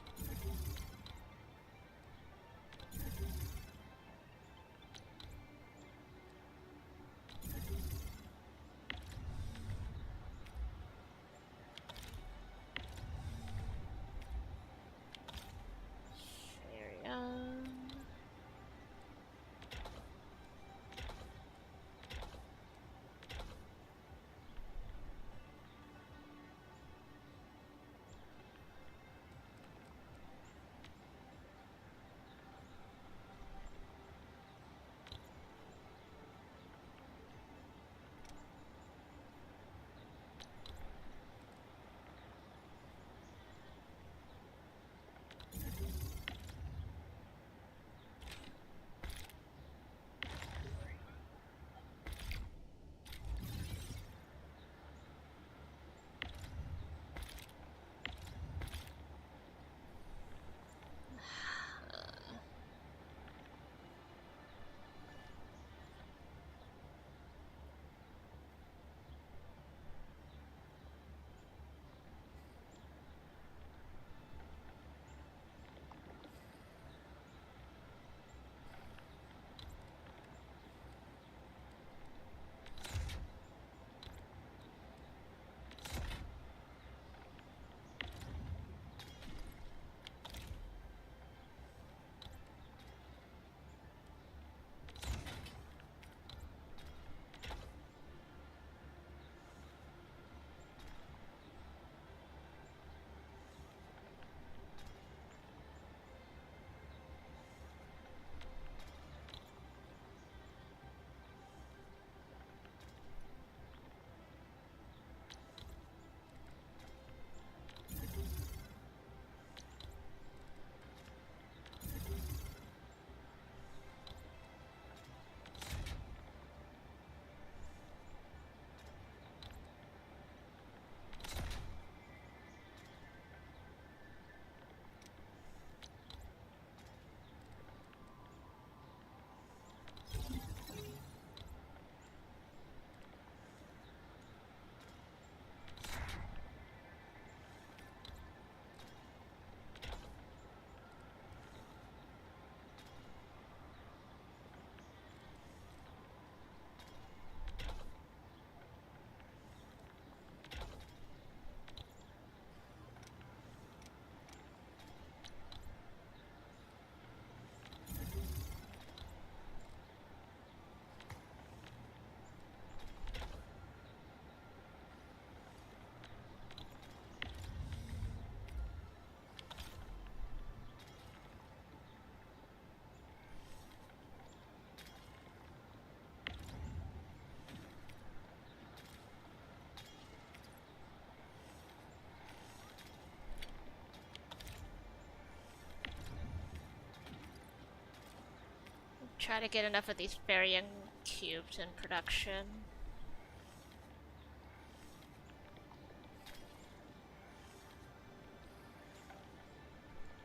Speaker 1: Try to get enough of these Varian cubes in production.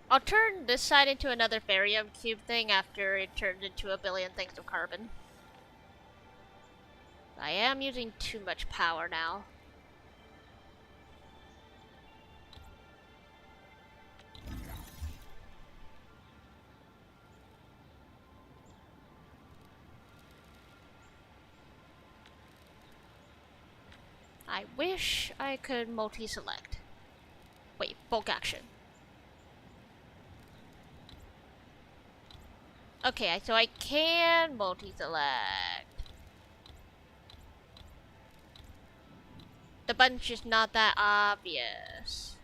Speaker 1: I'll turn this side into another barium cube thing after it turns into a billion things of carbon. I am using too much power now. I wish I could multi-select. Wait, bulk action. Okay, so I can multi-select. The button's just not that obvious.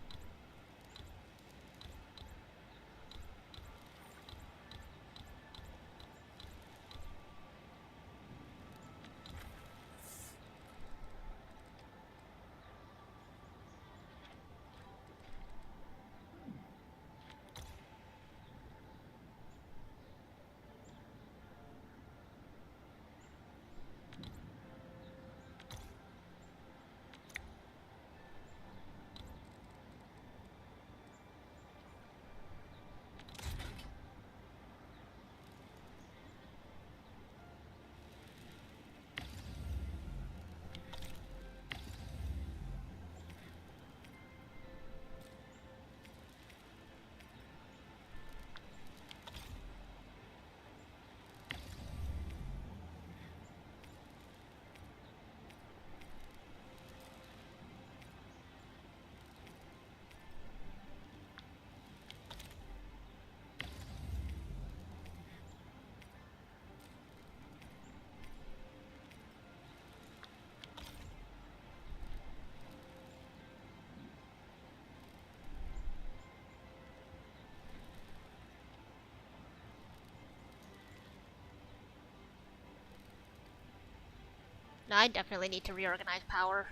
Speaker 1: No, I definitely need to reorganize power.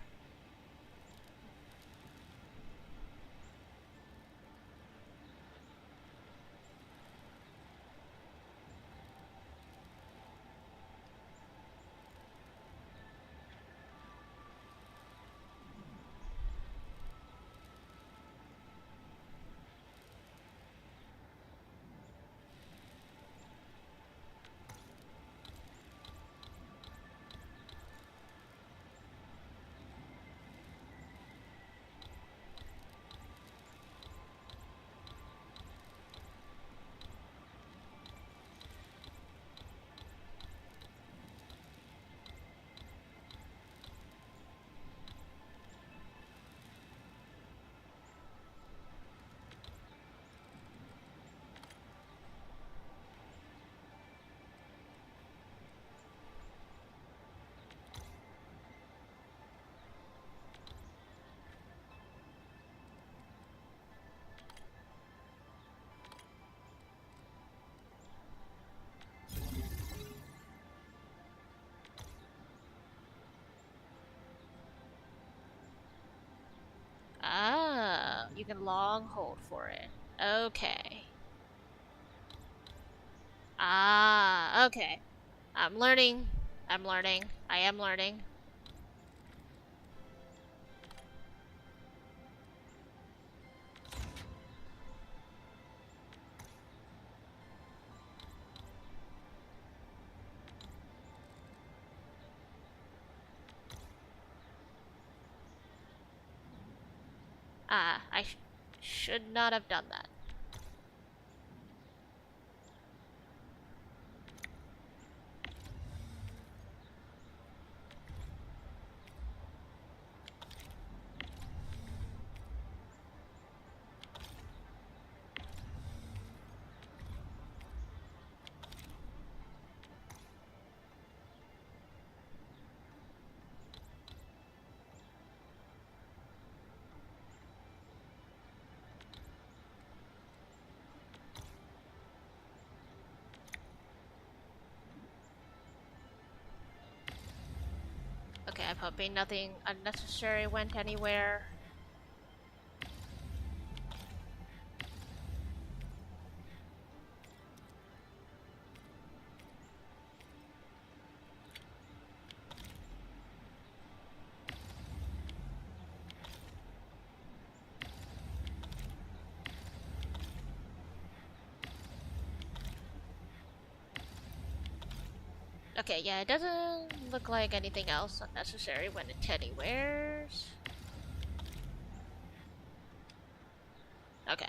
Speaker 1: Ah, you can long hold for it. Okay. Ah, okay. I'm learning. I'm learning. I am learning. Ah, I should not have done that. Okay, I'm hoping nothing unnecessary went anywhere. Okay, yeah, it doesn't look like anything else unnecessary went into anywheres. Okay.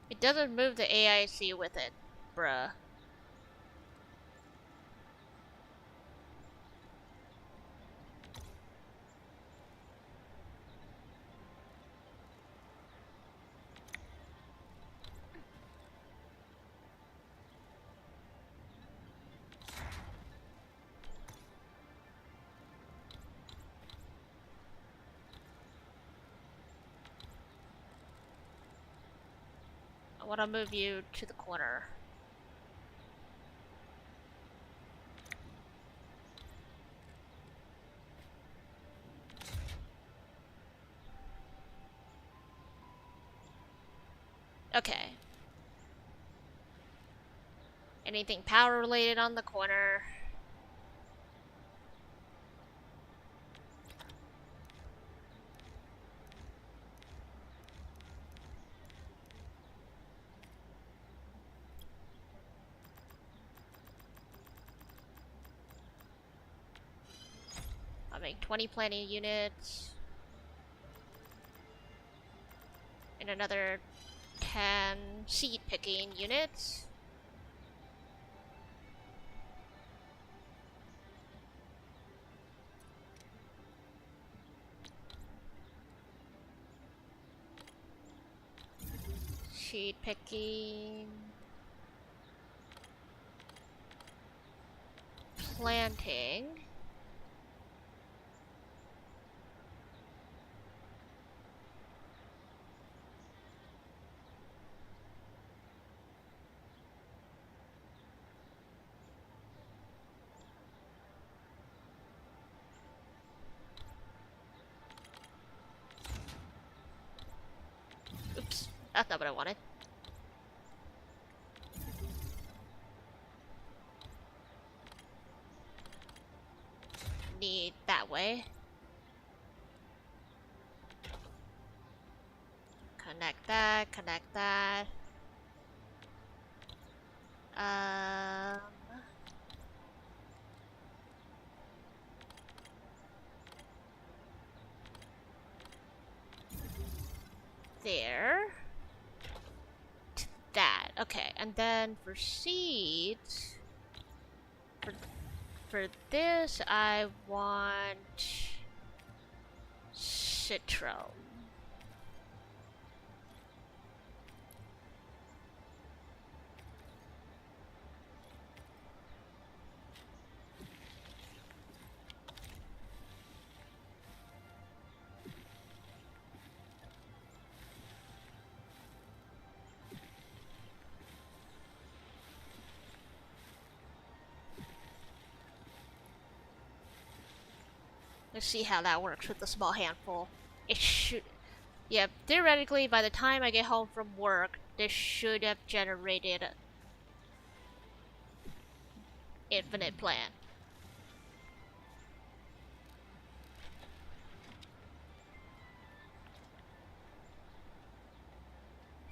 Speaker 1: It doesn't move the AIC with it, bruh. I want to move you to the corner. Okay. Anything power related on the corner? I'll make 20 planning units. And another 10 seed picking units. Seed picking. planting. Oops, that's not what I wanted. Need that way. Connect that, connect that. There. To that. Okay, and then for seeds, for this I want citron. Let's see how that works with the small handful. It should... Yeah, theoretically, by the time I get home from work, this should have generated an infinite plant.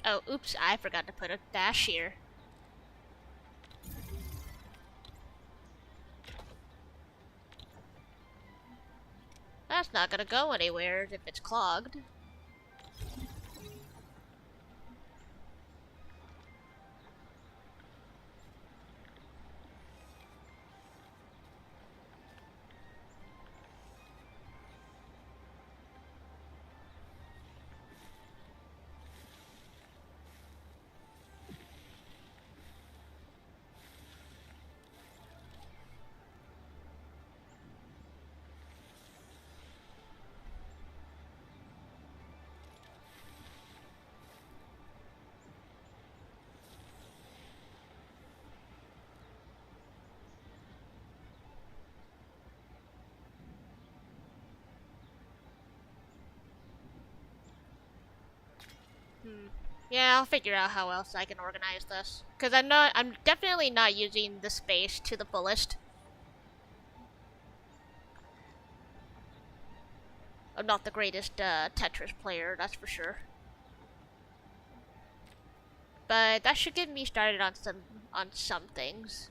Speaker 1: Oh, oops, I forgot to put a dash here. That's not gonna go anywhere if it's clogged. Yeah, I'll figure out how else I can organize this. Cause I'm definitely not using the space to the fullest. I'm not the greatest Tetris player, that's for sure. But that should get me started on some things.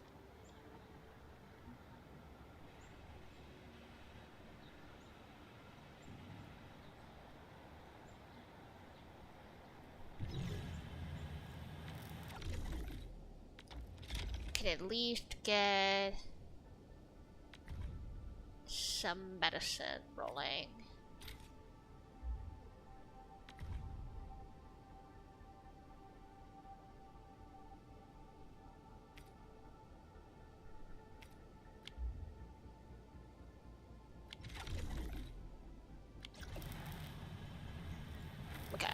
Speaker 1: Can at least get some medicine rolling. Okay.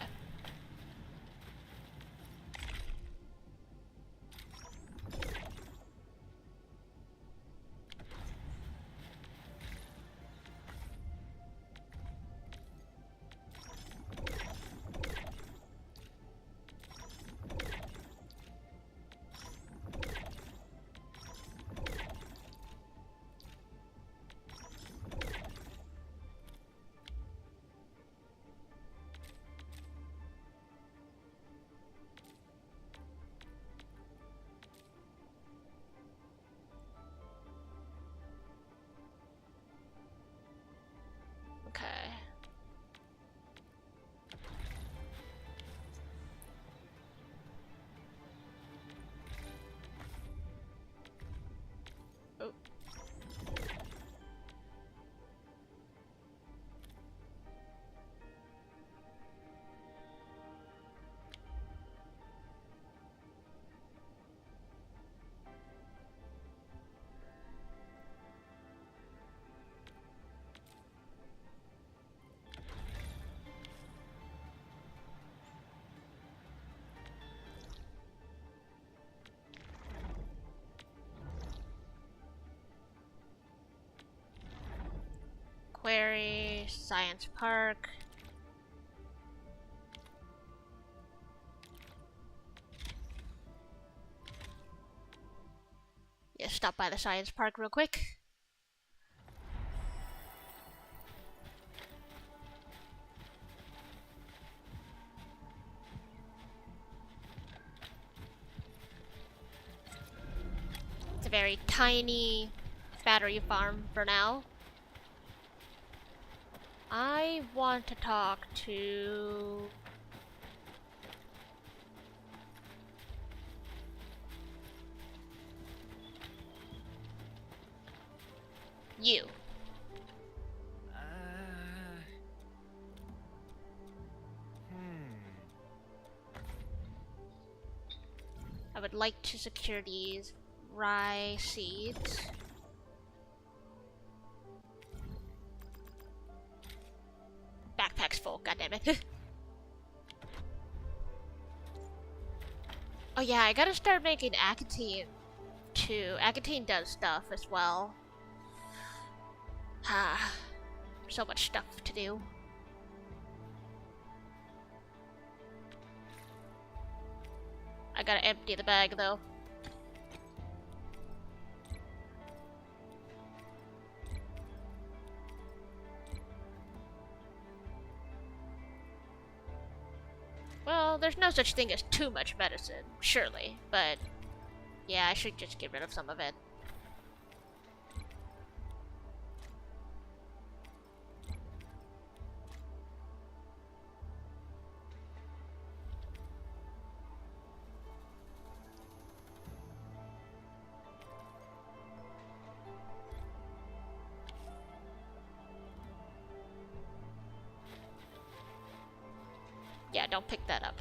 Speaker 1: Science Park. Yeah, stop by the Science Park real quick. It's a very tiny battery farm for now. I want to talk to... you. I would like to secure these rye seeds. Backpack's full, goddammit. Oh yeah, I gotta start making Akatine too. Akatine does stuff as well. Ah, so much stuff to do. I gotta empty the bag though. Well, there's no such thing as too much medicine, surely, but yeah, I should just get rid of some of it. Yeah, don't pick that up.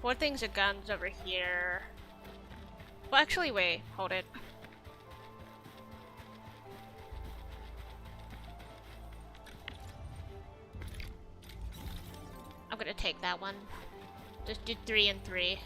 Speaker 1: Four things of guns over here. Well, actually, wait, hold it. I'm gonna take that one. Just do 3 and 3.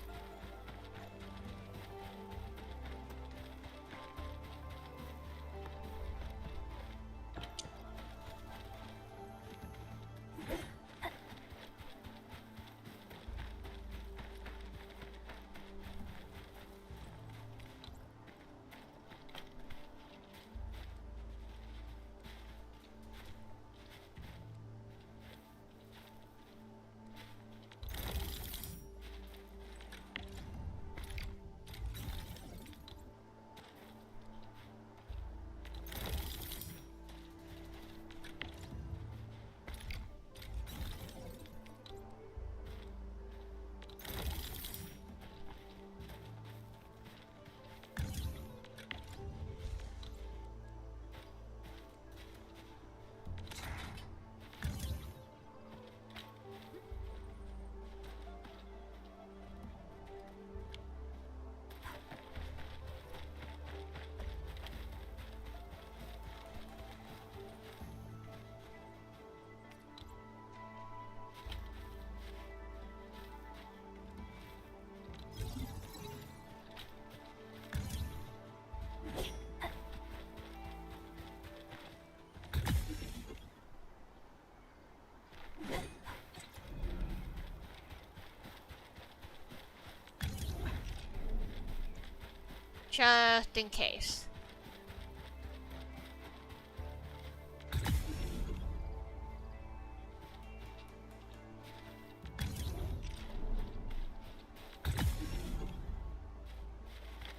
Speaker 1: Just in case.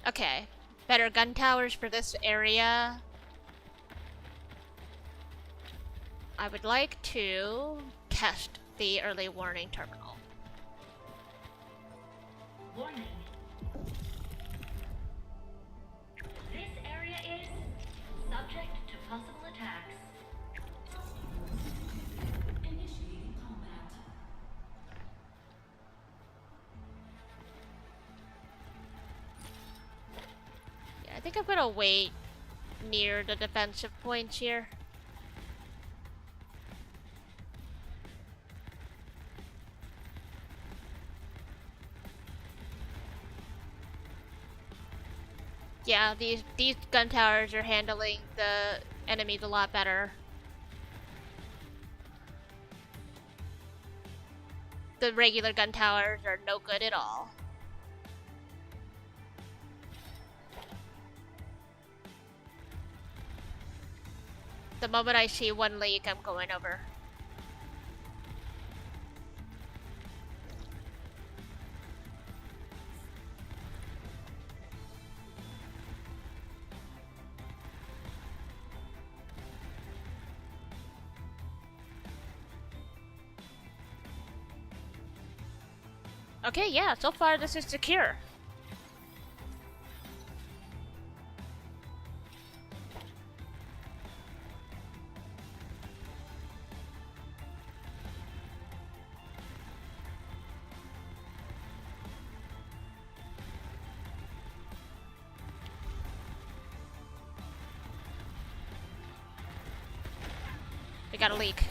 Speaker 1: Okay, better gun towers for this area. I would like to test the early warning terminal.
Speaker 12: Warning. This area is subject to possible attacks. Initiating combat.
Speaker 1: Yeah, I think I'm gonna wait near the defensive points here. Yeah, these gun towers are handling the enemies a lot better. The regular gun towers are no good at all. The moment I see one leak, I'm going over. Okay, yeah, so far this is secure. We got a leak.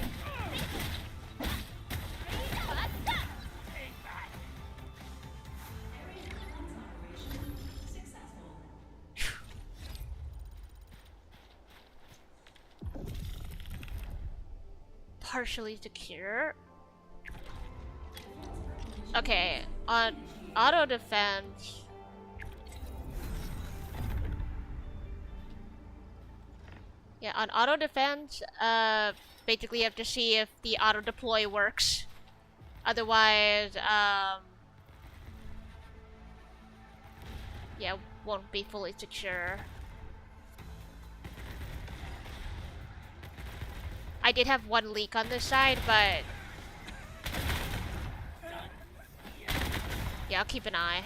Speaker 1: Partially secure. Okay, on auto defense. Yeah, on auto defense, basically you have to see if the auto deploy works. Otherwise, yeah, won't be fully secure. I did have one leak on this side, but yeah, I'll keep an eye.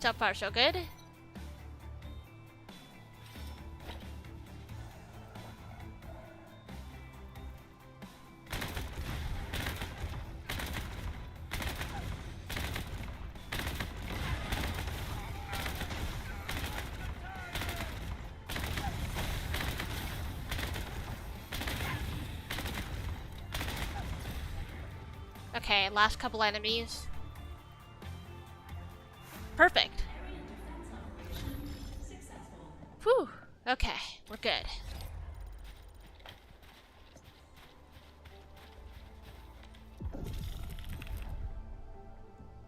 Speaker 1: So far, so good. Okay, last couple enemies. Perfect. Whew. Okay, we're good.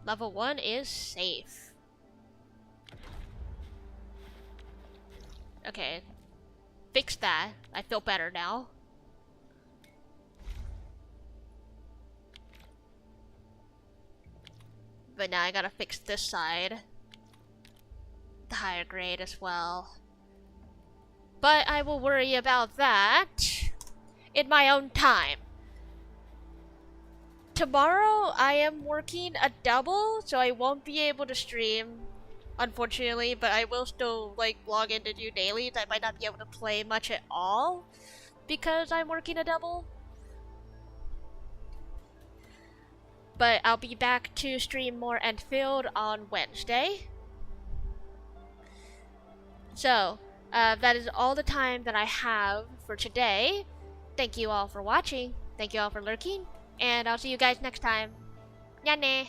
Speaker 1: Level 1 is safe. Okay. Fix that. I feel better now. But now I gotta fix this side. The higher grade as well. But I will worry about that in my own time. Tomorrow I am working a double, so I won't be able to stream, unfortunately, but I will still like log in to do dailies. I might not be able to play much at all because I'm working a double. But I'll be back to stream more Endfield on Wednesday. So, that is all the time that I have for today. Thank you all for watching. Thank you all for lurking. And I'll see you guys next time. Yane!